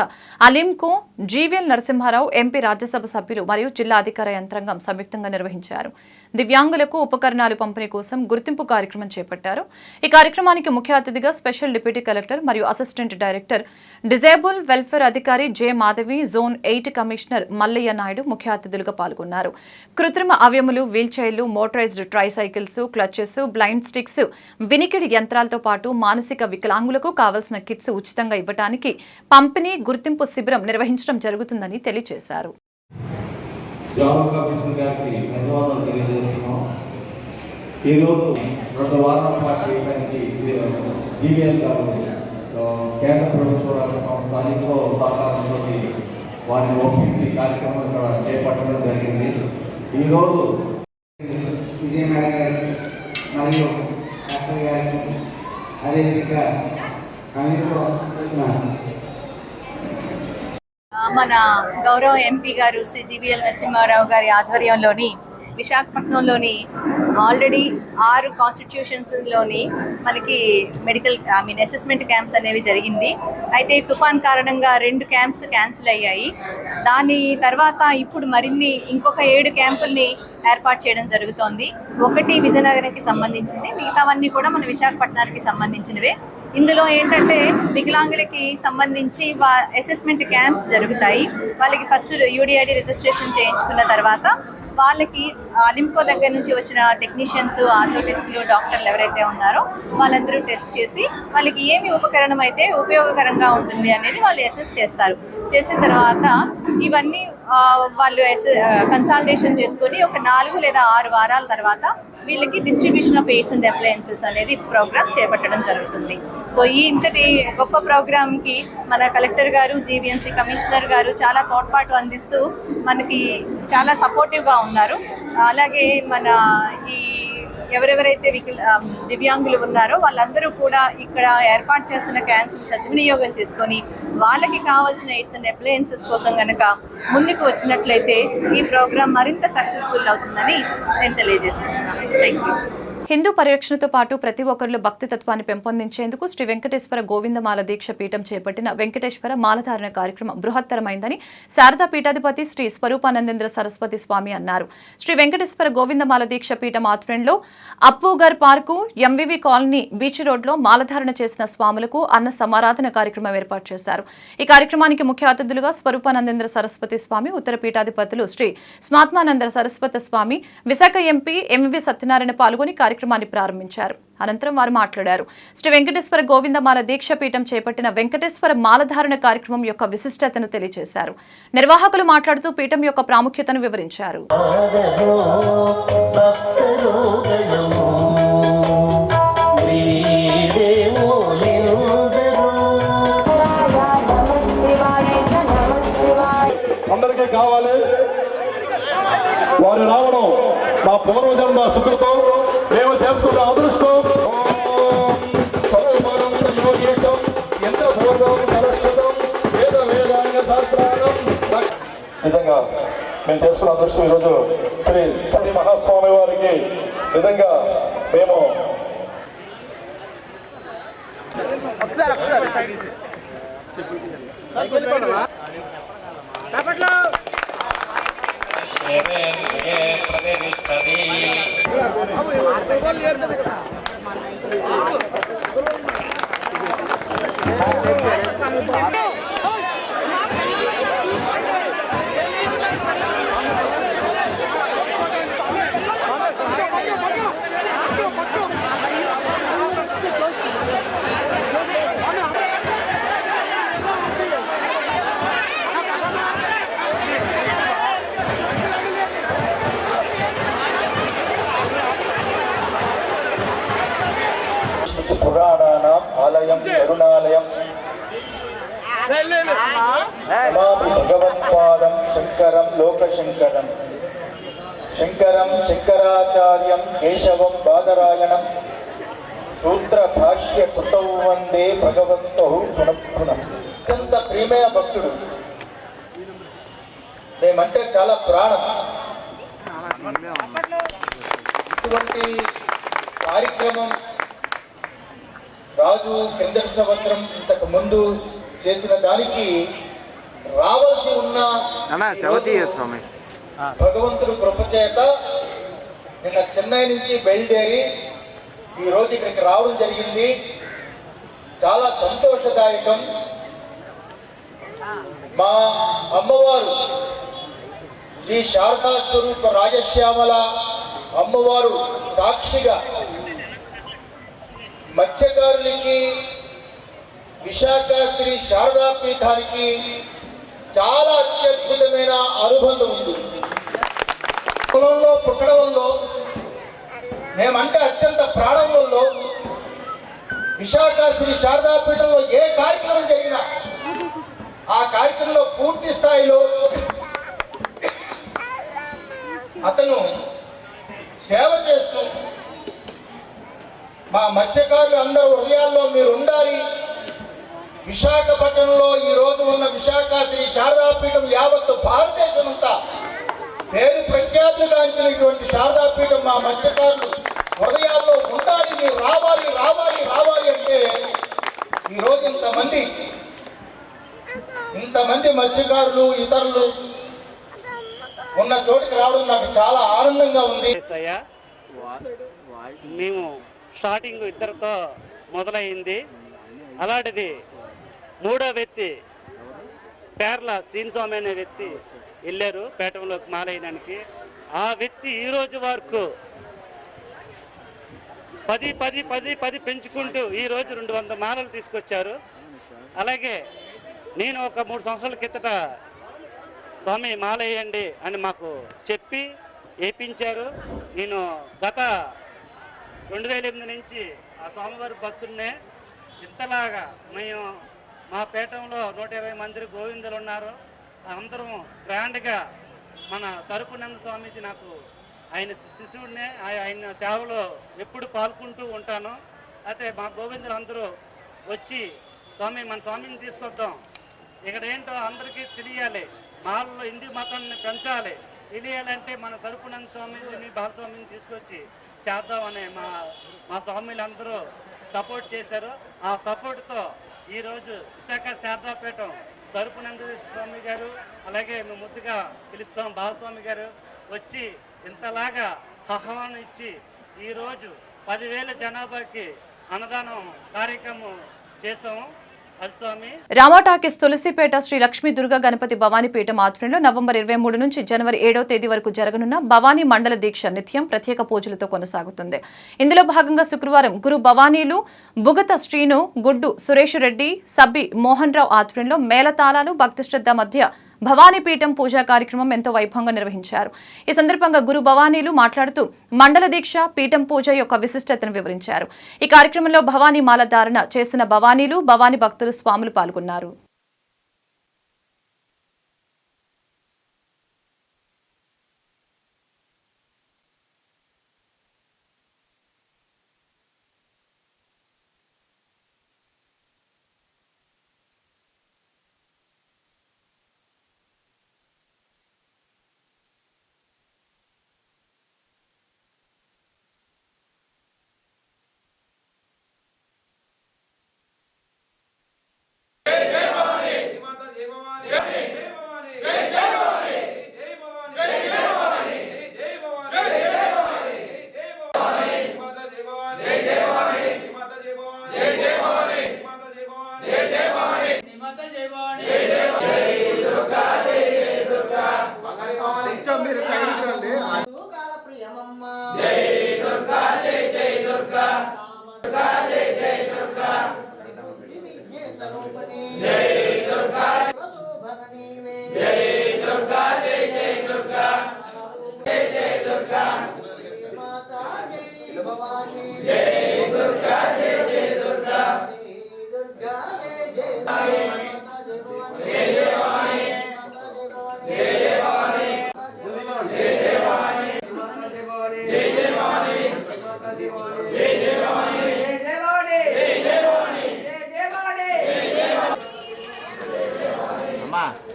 అలింకో, జీవీఎల్ నరసింహారావు, ఎంపీ రాజ్యసభ సభ్యులు మరియు జిల్లా అధికార యంత్రాంగం సంయుక్తంగా నిర్వహించారు. దివ్యాంగులకు ఉపకరణాలు పంపిణీ కోసం గుర్తింపు కార్యక్రమం చేపట్టారు. ఈ కార్యక్రమానికి ముఖ్య అతిథిగా స్పెషల్ డిప్యూటీ కలెక్టర్ మరియు అసిస్టెంట్ డైరెక్టర్ డిజేబుల్ వెల్ఫేర్ అధికారి J Madhavi, zone 8 commissioner Mallaiah Naidu ముఖ్య అతిథులుగా పాల్గొన్నారు. కృత్రిమ అవయములు, వీల్ చైర్లు, motorised tricycles, crutches, blind sticks, వినికిడి యంత్రాలతో పాటు మానసిక వికలాంగులకు కావలసిన కిట్స్ ఉచితంగా ఇవ్వడానికి పంపిణీ గుర్తింపు శిబిరం నిర్వహించడం జరుగుతుందని తెలియజేశారు. కేంద్ర ప్రభుత్వ స్థానికలో సహకారంతో వారిని ఒప్పించి కార్యక్రమం ఇక్కడ చేపట్టడం జరిగింది. ఈరోజు విజయ మేడం గారికి మరియు డాక్టర్ గారికి అదేవిధంగా మన గౌరవ ఎంపీ గారు శ్రీ జీవీఎల్ నరసింహారావు గారి ఆధ్వర్యంలోని విశాఖపట్నంలోని ఆల్రెడీ 6 కాన్స్టిట్యూషన్స్లోని మనకి మెడికల్ అసెస్మెంట్ క్యాంప్స్ అనేవి జరిగింది. అయితే తుఫాన్ కారణంగా 2 క్యాంప్స్ క్యాన్సిల్ అయ్యాయి. దాని తర్వాత ఇప్పుడు మరిన్ని ఇంకొక 7 క్యాంపుల్ని ఏర్పాటు చేయడం జరుగుతోంది. ఒకటి విజయనగరంకి సంబంధించింది, మిగతావన్నీ కూడా మన విశాఖపట్నానికి సంబంధించినవే. ఇందులో ఏంటంటే వికలాంగులకి సంబంధించి అసెస్మెంట్ క్యాంప్స్ జరుగుతాయి. వాళ్ళకి ఫస్ట్ యూడిఐడి రిజిస్ట్రేషన్ చేయించుకున్న తర్వాత వాళ్ళకి అలింకో దగ్గర నుంచి వచ్చిన టెక్నీషియన్స్, ఆర్థోటిస్టులు, డాక్టర్లు ఎవరైతే ఉన్నారో వాళ్ళందరూ టెస్ట్ చేసి వాళ్ళకి ఏమి ఉపకరణం అయితే ఉపయోగకరంగా ఉంటుంది అనేది వాళ్ళు అసెస్ చేస్తారు. చేసిన తర్వాత ఇవన్నీ వాళ్ళు కన్సల్టేషన్ చేసుకొని ఒక 4 లేదా 6 వారాల తర్వాత వీళ్ళకి distribution of AIDS and appliances అనేది ప్రోగ్రామ్ చేపట్టడం జరుగుతుంది. సో ఈ ఇంతటి గొప్ప ప్రోగ్రామ్కి మన కలెక్టర్ గారు, జీవీఎంసీ కమిషనర్ గారు చాలా తోడ్పాటు అందిస్తూ మనకి చాలా సపోర్టివ్గా ఉన్నారు. అలాగే మన ఈ ఎవరెవరైతే దివ్యాంగులు ఉన్నారో వాళ్ళందరూ కూడా ఇక్కడ ఏర్పాటు చేస్తున్న క్యాంప్స్ సద్వినియోగం చేసుకొని వాళ్ళకి కావాల్సిన ఎయిడ్స్ అండ్ అప్లయన్సెస్ కోసం కనుక ముందుకు వచ్చినట్లయితే ఈ ప్రోగ్రామ్ మరింత సక్సెస్ఫుల్ అవుతుందని నేను తెలియజేసుకుంటున్నాను. Thank you. హిందూ పరిరక్షణతో పాటు ప్రతి ఒక్కరిలో భక్తి తత్వాన్ని పెంపొందించేందుకు శ్రీ వెంకటేశ్వర గోవిందమాల దీక్ష పీఠం చేపట్టిన వెంకటేశ్వర మాలధారణ కార్యక్రమం బృహత్తరమైందని శారదా పీఠాధిపతి శ్రీ స్వరూపానందేంద్ర సరస్వతి స్వామి అన్నారు. శ్రీ వెంకటేశ్వర గోవిందమాల దీక్ష పీఠం ఆధ్వర్యంలో Appughar park, MVV colony, beach రోడ్లో మాలధారణ చేసిన స్వాములకు అన్న సమారాధన కార్యక్రమం ఏర్పాటు చేశారు. ఈ కార్యక్రమానికి ముఖ్య అతిథులుగా స్వరూపానందేంద్ర సరస్వతి స్వామి, ఉత్తర పీఠాధిపతులు శ్రీ స్మాత్మానంద సరస్వతి స్వామి, విశాఖ ఎంపీ ఎంవి సత్యనారాయణ పాల్గొని కార్యక్రమాన్ని ప్రారంభించారు. అనంతరం వారు మాట్లాడారు. శ్రీ వెంకటేశ్వర గోవిందమాల దీక్ష పీఠం చేపట్టిన వెంకటేశ్వర మాలధారణ కార్యక్రమం యొక్క విశిష్టతను తెలియజేశారు. నిర్వాహకులు మాట్లాడుతూ పీఠం యొక్క ప్రాముఖ్యతను వివరించారు. అందరికీ కావాలి వారు రావడం మా పూర్వజన్మ సుకృతం, మేము చేసుకున్న అదృష్టం. నిజంగా మేము చేసుకున్న అదృష్టం ఈరోజు శ్రీ మహాస్వామి వారికి నిజంగా మేము పురాణానాం ఆలయం కరుణాలయం నమామి భగవత్పాదం శంకరం లోకశంకరం శంకరం శంకరాచార్యం కేశవం బాదరాయణం సూత్ర భాష్య కృతౌ వందే భగవంతౌ పునః పునః ప్రియమైన భక్తుడు, మేమంటే చాలా ప్రాణం. ఇటువంటి కార్యక్రమం రాజు కిందటి సంవత్సరం ఇంతకు ముందు చేసిన దానికి రావాల్సి ఉన్న భగవంతుడు కృపచేత నిన్న చెన్నై నుంచి బయలుదేరి ఈ రోజు ఇక్కడికి రావడం జరిగింది. చాలా సంతోషదాయకం. మా అమ్మవారు శ్రీ శారదా స్వరూప రాజశ్యామల అమ్మవారు సాక్షిగా మత్స్యకారులకి విశాఖ శ్రీ శారదా పీఠానికి చాలా అత్యద్భుతమైన అనుబంధం ఉంది. కులంలో పుట్టడంలో మేమంటే అత్యంత ప్రాణంలో విశాఖ శ్రీ శారదా పీఠంలో ఏ కార్యక్రమం జరిగినా ఆ కార్యక్రమంలో పూర్తి స్థాయిలో అతను సేవ చేస్తూ మా మత్స్యకారులు అందరూ హృదయాల్లో మీరు ఉండాలి. విశాఖపట్నంలో ఈ రోజు ఉన్న విశాఖ శ్రీ శారదాపీఠం యావత్తు భారతదేశం అంతా పేరు ప్రఖ్యాతుగాంచినటువంటి శారదాపీఠం మా మత్స్యకారులు హృదయాల్లో ఉండాలి. మీరు రావాలి రావాలి రావాలి అంటే ఈరోజు ఇంతమంది మత్స్యకారులు ఇతరులు ఉన్న చోటుకి రావడం నాకు చాలా ఆనందంగా ఉంది. మేము స్టార్టింగ్ ఇద్దరితో మొదలైంది. అలాంటిది మూడో వ్యక్తి పేర్ల శ్రీనిస్వామి అనే వ్యక్తి వెళ్ళారు పేటంలోకి మాలయ్యడానికి. ఆ వ్యక్తి ఈరోజు వరకు 10 పెంచుకుంటూ ఈరోజు 200 మాలలు తీసుకొచ్చారు. అలాగే నేను ఒక 3 సంవత్సరాల కిందట స్వామి మాల వేయండి అని మాకు చెప్పి వేయించారు. నేను గత 2008 నుంచి ఆ స్వామివారి భక్తుడినే. ఇంతలాగా మేము మా పీఠంలో 120 మంది గోవిందులు ఉన్నారు. అందరం గ్రాండ్గా మన సరుపునంద స్వామీజీ నాకు ఆయన శిశువుడినే, ఆయన సేవలో ఎప్పుడు పాల్గొంటూ ఉంటాను. అయితే మా గోవిందులు అందరూ వచ్చి స్వామి మన స్వామిని తీసుకొద్దాం, ఇక్కడ ఏంటో అందరికీ తెలియాలి, మాలలో హిందూ మతాన్ని పెంచాలి, తెలియాలంటే మన సరుపునంద స్వామీజీని బాలస్వామిని తీసుకొచ్చి చేద్దామని మా స్వామిలందరూ సపోర్ట్ చేశారు. ఆ సపోర్ట్తో ఈరోజు విశాఖ శారదాపీఠం సరుపునంద స్వామి గారు, అలాగే మేము ముద్దుగా పిలుస్తాం బాలస్వామి గారు వచ్చి ఇంతలాగా ఆహ్వానం ఇచ్చి ఈరోజు 10,000 జనాభాకి అన్నదానం కార్యక్రమం చేసాము. రామాటాకీస్ తులసిపేట శ్రీ లక్ష్మీ దుర్గా గణపతి భవానీ పీఠం ఆధ్వర్యంలో నవంబర్ 23 నుంచి జనవరి 7వ తేదీ వరకు జరగనున్న భవానీ మండల దీక్ష నిత్యం ప్రత్యేక పూజలతో కొనసాగుతుంది. ఇందులో భాగంగా శుక్రవారం గురు భవానీలు బుగత శ్రీను, గుడ్డు సురేష్ రెడ్డి, సబ్బి మోహన్ రావు ఆధ్వర్యంలో మేళతాళాలు, భక్తి శ్రద్ధ మధ్య భవానీ పీఠం పూజా కార్యక్రమం ఎంతో వైభవంగా నిర్వహించారు. ఈ సందర్భంగా గురు భవానీలు మాట్లాడుతూ మండల దీక్ష, పీఠం పూజ యొక్క విశిష్టతను వివరించారు. ఈ కార్యక్రమంలో భవానీ మాల ధారణ చేసిన భవానీలు, భవానీ భక్తులు, స్వాములు పాల్గొన్నారు.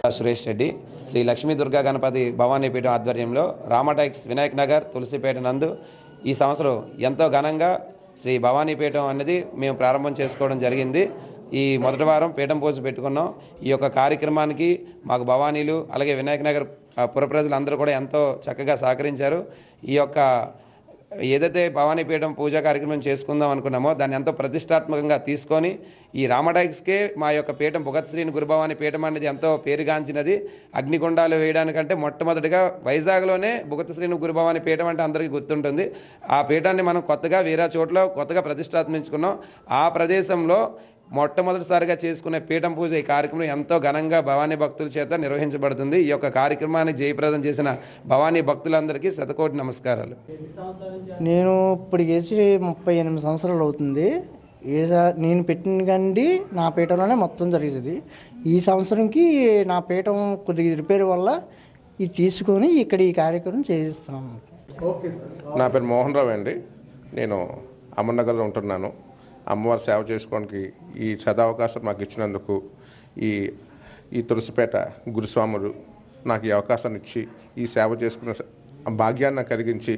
సురేష్ రెడ్డి శ్రీ లక్ష్మీ దుర్గా గణపతి భవానీపీఠం ఆధ్వర్యంలో రామటాక్స్ వినాయక్ నగర్ తులసిపేట నందు ఈ సంవత్సరం ఎంతో ఘనంగా శ్రీ భవానీపీఠం అనేది మేము ప్రారంభం చేసుకోవడం జరిగింది. ఈ మొదటి వారం పీఠం పూజ పెట్టుకున్నాం. ఈ యొక్క కార్యక్రమానికి మాకు భవానీలు అలాగే వినాయక్ నగర్ పుర ప్రజలందరూ కూడా ఎంతో చక్కగా సహకరించారు. ఈ యొక్క ఏదైతే భవానీపీఠం పూజా కార్యక్రమం చేసుకుందాం అనుకున్నామో దాన్ని ఎంతో ప్రతిష్టాత్మకంగా తీసుకొని ఈ రామటాక్స్కే మా యొక్క పీఠం భగత్ శ్రీని గురుభవాని పీఠం అనేది ఎంతో పేరుగాంచినది. అగ్నిగుండాలు వేయడానికంటే మొట్టమొదటిగా వైజాగ్లోనే భగత్ శ్రీని గురుభవాని పీఠం అంటే అందరికీ గుర్తుంటుంది. ఆ పీఠాన్ని మనం కొత్తగా వేరే చోట్ల కొత్తగా ప్రతిష్టాత్మించుకున్నాం. ఆ ప్రదేశంలో మొట్టమొదటిసారిగా చేసుకునే పీఠం పూజ ఈ కార్యక్రమం ఎంతో ఘనంగా భవానీ భక్తుల చేత నిర్వహించబడుతుంది. ఈ యొక్క కార్యక్రమాన్ని జయప్రదం చేసిన భవానీ భక్తులందరికీ శతకోటి నమస్కారాలు. నేను ఇప్పుడు చేసి 38 సంవత్సరాలు అవుతుంది. నేను పెట్టిన కండి నా పీఠంలోనే మొత్తం జరుగుతుంది. ఈ సంవత్సరంకి నా పీఠం కొద్దిగా రిపేర్ వల్ల ఇది తీసుకొని ఇక్కడ ఈ కార్యక్రమం చేయిస్తున్నాను. నా పేరు మోహన్ రావు అండి. నేను అమర్నగర్లో ఉంటున్నాను. అమ్మవారి సేవ చేసుకోవడానికి ఈ సదావకాశం మాకు ఇచ్చినందుకు ఈ తులసిపేట గురుస్వాములు నాకు ఈ అవకాశాన్ని ఇచ్చి ఈ సేవ చేసుకున్న భాగ్యాన్ని కలిగించి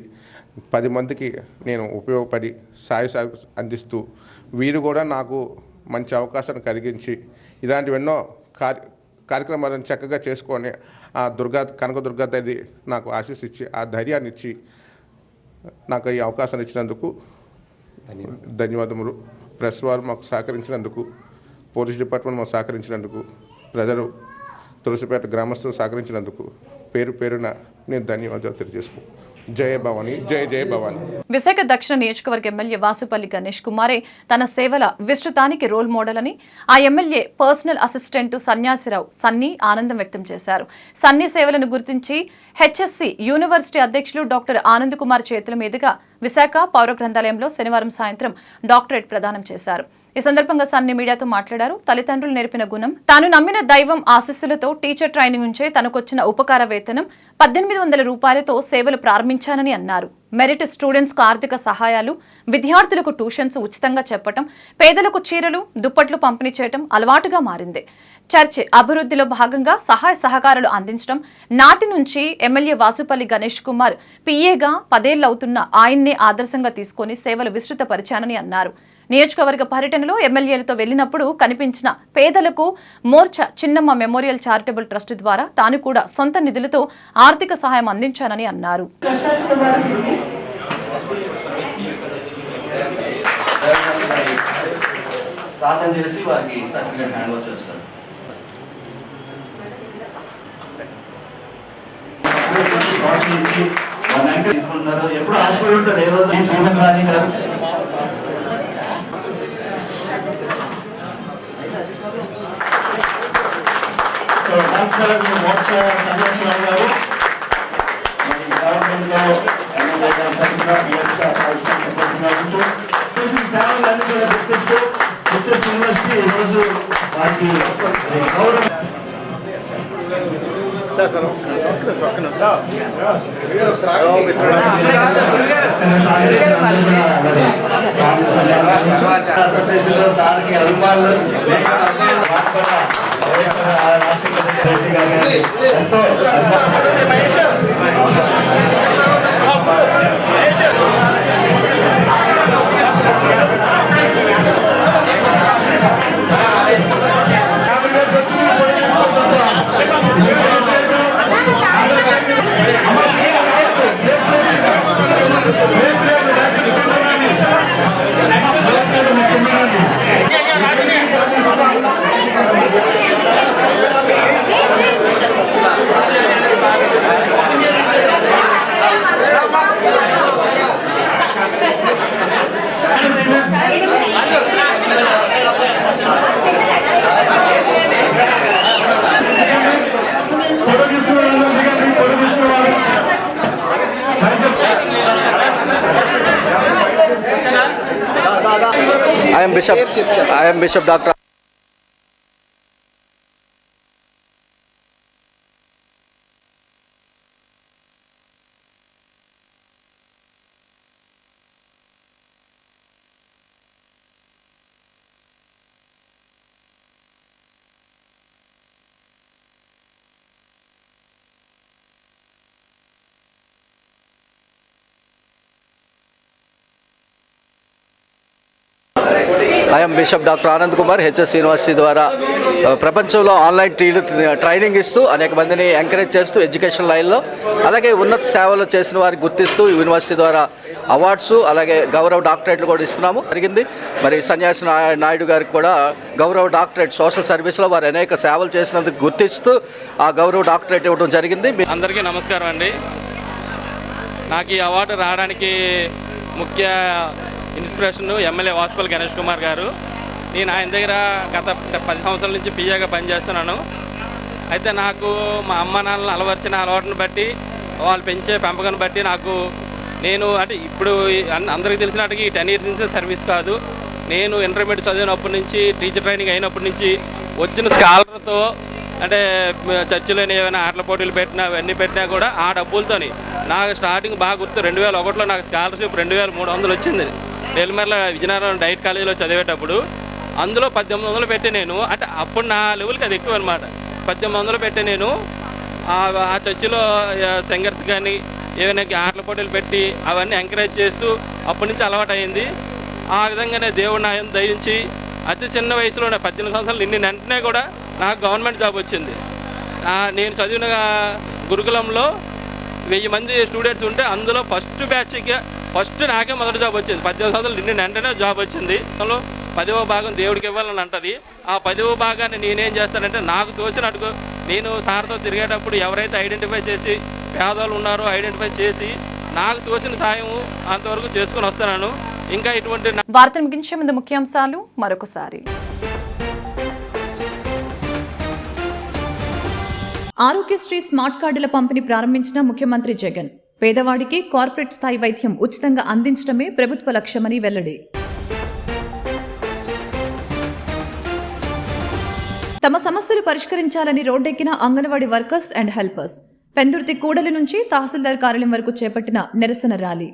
10 మందికి నేను ఉపయోగపడి సాయ అందిస్తూ వీరు కూడా నాకు మంచి అవకాశాన్ని కలిగించి ఇలాంటివి ఎన్నో కార్యక్రమాలను చక్కగా చేసుకొని ఆ కనకదుర్గా తల్లి నాకు ఆశీస్సు ఇచ్చి ఆ ధైర్యాన్ని ఇచ్చి నాకు ఈ అవకాశాన్ని ఇచ్చినందుకు ధన్యవాదములు. ప్రెస్ వారు మాకు సహకరించినందుకు, పోలీస్ డిపార్ట్మెంట్ మాకు సహకరించినందుకు, ప్రజలు తులసిపేట గ్రామస్తులు సహకరించినందుకు పేరు పేరున నేను ధన్యవాదాలు తెలియజేసుకుంటాను. జయ భవాని, జయ జయ భవాని. విశాఖ దక్షిణ నియోజకవర్గ ఎమ్మెల్యే వాసుపల్లి గణేష్ కుమారే తన సేవల విస్తృతానికి రోల్ మోడల్ అని ఆ MLA personal assistant Sanyasi Rao Sunny ఆనందం వ్యక్తం చేశారు. సన్నీ సేవలను గుర్తించి హెచ్ఎస్సి యూనివర్సిటీ అధ్యక్షులు డాక్టర్ ఆనంద్ కుమార్ చేతుల మీదుగా విశాఖ పౌర గ్రంథాలయంలో శనివారం సాయంత్రం డాక్టరేట్ ప్రదానం చేశారు. ఈ సందర్భంగా సన్నీ మీడియాతో మాట్లాడారు. తల్లిదండ్రులు నేర్పిన గుణం, తాను నమ్మిన దైవం ఆశీస్సులతో టీచర్ ట్రైనింగ్ నుంచే తనకొచ్చిన ఉపకార వేతనం 1800 రూపాయలతో సేవలు ప్రారంభించానని అన్నారు. మెరిట్ స్టూడెంట్స్ కు ఆర్థిక సహాయాలు, విద్యార్థులకు ట్యూషన్స్ ఉచితంగా చెప్పడం, పేదలకు చీరలు, దుప్పట్లు పంపిణీ చేయడం అలవాటుగా మారింది. చర్చ్ అభివృద్ధిలో భాగంగా సహాయ సహకారాలు అందించడం, నాటి నుంచి ఎమ్మెల్యే వాసుపల్లి గణేష్ కుమార్ పిఏగా 10 ఏళ్లవుతున్న ఆయన్నే ఆదర్శంగా తీసుకుని సేవలు విస్తృతపరిచానని అన్నారు. నియోజకవర్గ పర్యటనలో ఎమ్మెల్యేలతో వెళ్లినప్పుడు కనిపించిన పేదలకు మోర్చా చిన్నమ్మ మెమోరియల్ చారిటబుల్ ట్రస్ట్ ద్వారా తాను కూడా సొంత నిధులతో ఆర్థిక సహాయం అందించానని అన్నారు. ప్రార్థన చేసి వారికి సర్టిఫికేట్ హ్యాండ్ ఓవర్ చేస్తారు. తీసుకుంటున్నారు, ఎప్పుడు ఆశపడి ఉంటారు. ఏ రోజు డాక్టర్ మోక్ష సన్యాసరావు గారు మరి గవర్నమెంట్లో చేసిన సేవలన్నీ కూడా గుర్తిస్తూ హెచ్ఎస్ యూనివర్సిటీ ఈరోజు వారికి గౌరవం సార్కి అభిమానులు ఎంతో I am Bishop Dr. I am bishop doctor Anand Kumar HS university ద్వారా ప్రపంచంలో ఆన్లైన్ ట్రైనింగ్ ఇస్తూ అనేక మందిని ఎంకరేజ్ చేస్తూ ఎడ్యుకేషన్ లైన్లో అలాగే ఉన్నత సేవలు చేసిన వారికి గుర్తిస్తూ యూనివర్సిటీ ద్వారా అవార్డ్స్ అలాగే గౌరవ డాక్టరేట్లు కూడా ఇస్తున్నాము జరిగింది. మరి సన్యాసి నాయుడు గారికి కూడా గౌరవ డాక్టరేట్ సోషల్ సర్వీస్లో వారు అనేక సేవలు చేసినందుకు గుర్తిస్తూ ఆ గౌరవ డాక్టరేట్ ఇవ్వడం జరిగింది. అందరికీ నమస్కారం అండి. నాకు ఈ అవార్డు రావడానికి ముఖ్య ఇన్స్పిరేషన్ ఎమ్మెల్యే వాసుపల్లి గణేష్ కుమార్ గారు. నేను ఆయన దగ్గర గత 10 సంవత్సరాల నుంచి పిఏగా పనిచేస్తున్నాను. అయితే నాకు మా అమ్మ నాన్నలు అలవర్చిన అలవాటును బట్టి వాళ్ళు పెంచే పెంపకం బట్టి నాకు నేను అంటే ఇప్పుడు అందరికీ తెలిసినట్టుగా ఈ 10 years నుంచి సర్వీస్ కాదు. నేను ఇంటర్మీడియట్ చదివినప్పటి నుంచి టీచర్ ట్రైనింగ్ అయినప్పటి నుంచి వచ్చిన స్కాలర్తో అంటే చర్చిలో ఏమైనా ఆటల పోటీలు పెట్టినా అవన్నీ పెట్టినా కూడా ఆ డబ్బులతోని నాకు స్టార్టింగ్ బాగా గుర్తు 2001లో నాకు స్కాలర్షిప్ 2300 వచ్చింది. నెల్లిమర్ల విజయనగరం డైట్ కాలేజీలో చదివేటప్పుడు అందులో 1800 పెట్టి నేను అంటే అప్పుడు నా లెవెల్కి అది ఎక్కువ అనమాట. 1800 పెట్టి నేను ఆ చర్చిలో సింగర్స్ కానీ ఏమైనా ఆటల పోటీలు పెట్టి అవన్నీ ఎంకరేజ్ చేస్తూ అప్పటి నుంచి అలవాటు అయింది. ఆ విధంగానే దేవుడు నా దయించి అతి చిన్న వయసులో 18 సంవత్సరాలు నిన్న వెంటనే కూడా నాకు గవర్నమెంట్ జాబ్ వచ్చింది. నేను చదివిన గురుకులంలో 1000 మంది స్టూడెంట్స్ ఉంటే అందులో ఫస్ట్ నాకే మొదటి జాబ్ వచ్చింది. 18 సంవత్సరాలు నిన్న వెంటనే జాబ్ వచ్చింది. అందులో 10వ భాగం దేవుడికి ఇవ్వాలని అంటది. ఆ 10వ భాగాన్ని నేనేం చేస్తానంటే నాకు తోచినట్టుగా నేను సార్తో తిరిగేటప్పుడు ఎవరైతే ఐడెంటిఫై చేసి పేదవాళ్ళు ఉన్నారో ఐడెంటిఫై చేసి నాకు తోచిన సాయం అంతవరకు చేసుకుని వస్తున్నాను. ఇంకా ఇటువంటి వార్తను ముగించే ముందు ముఖ్యాంశాలు మరొకసారి. ఆరోగ్యశ్రీ స్మార్ట్ కార్డుల పంపిణీ ప్రారంభించిన ముఖ్యమంత్రి జగన్. పేదవాడికి కార్పొరేట్ స్థాయి వైద్యం ఉచితంగా అందించడమే ప్రభుత్వ లక్ష్యమని వెల్లడి. తమ సమస్యలు పరిష్కరించాలని రోడ్డెక్కిన Anganwadi workers and helpers. Pendurthi కూడలి నుంచి తహసీల్దార్ కార్యాలయం వరకు చేపట్టిన నిరసన ర్యాలీ.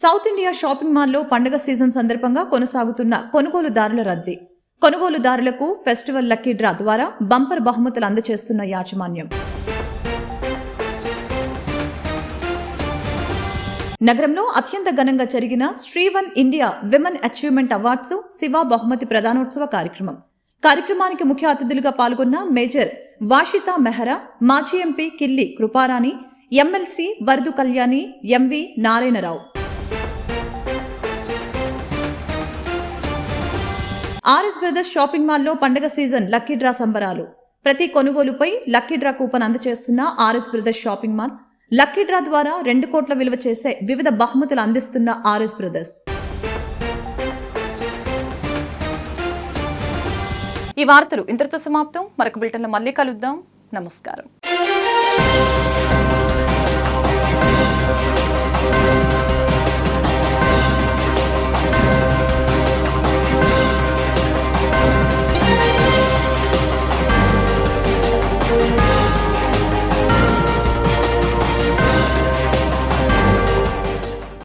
సౌత్ ఇండియా షాపింగ్ మాల్లో పండుగ సీజన్ సందర్భంగా కొనసాగుతున్న కొనుగోలుదారుల రద్దీ. కొనుగోలుదారులకు ఫెస్టివల్ లక్కీ డ్రా ద్వారా బంపర్ బహుమతులు అందజేస్తున్న యాజమాన్యం. నగరంలో అత్యంత ఘనంగా జరిగిన Shri One India women achievement awards Shiva బహుమతి ప్రదానోత్సవ కార్యక్రమానికి ముఖ్య అతిథులుగా పాల్గొన్న మేజర్ వాషితా మెహ్రా, మాజీ MP Killi Kruparani, MLC Varudu Kalyani, M V Narayana Rao. R S brothers shopping మాల్లో పండుగ సీజన్ లక్కీ డ్రా సంబరాలు. ప్రతి కొనుగోలుపై లక్కీ డ్రా కూపన్ అందజేస్తున్న R S brothers shopping mall. Lucky draw ద్వారా 2 కోట్ల విలువ చేసే వివిధ బహుమతులు అందిస్తున్న ఆర్ఎస్ బ్రదర్స్. ఈ వార్తలు ఇంతటితో సమాప్తం. మరొక బులెటిన్లో మళ్ళీ కలుద్దాం. నమస్కారం.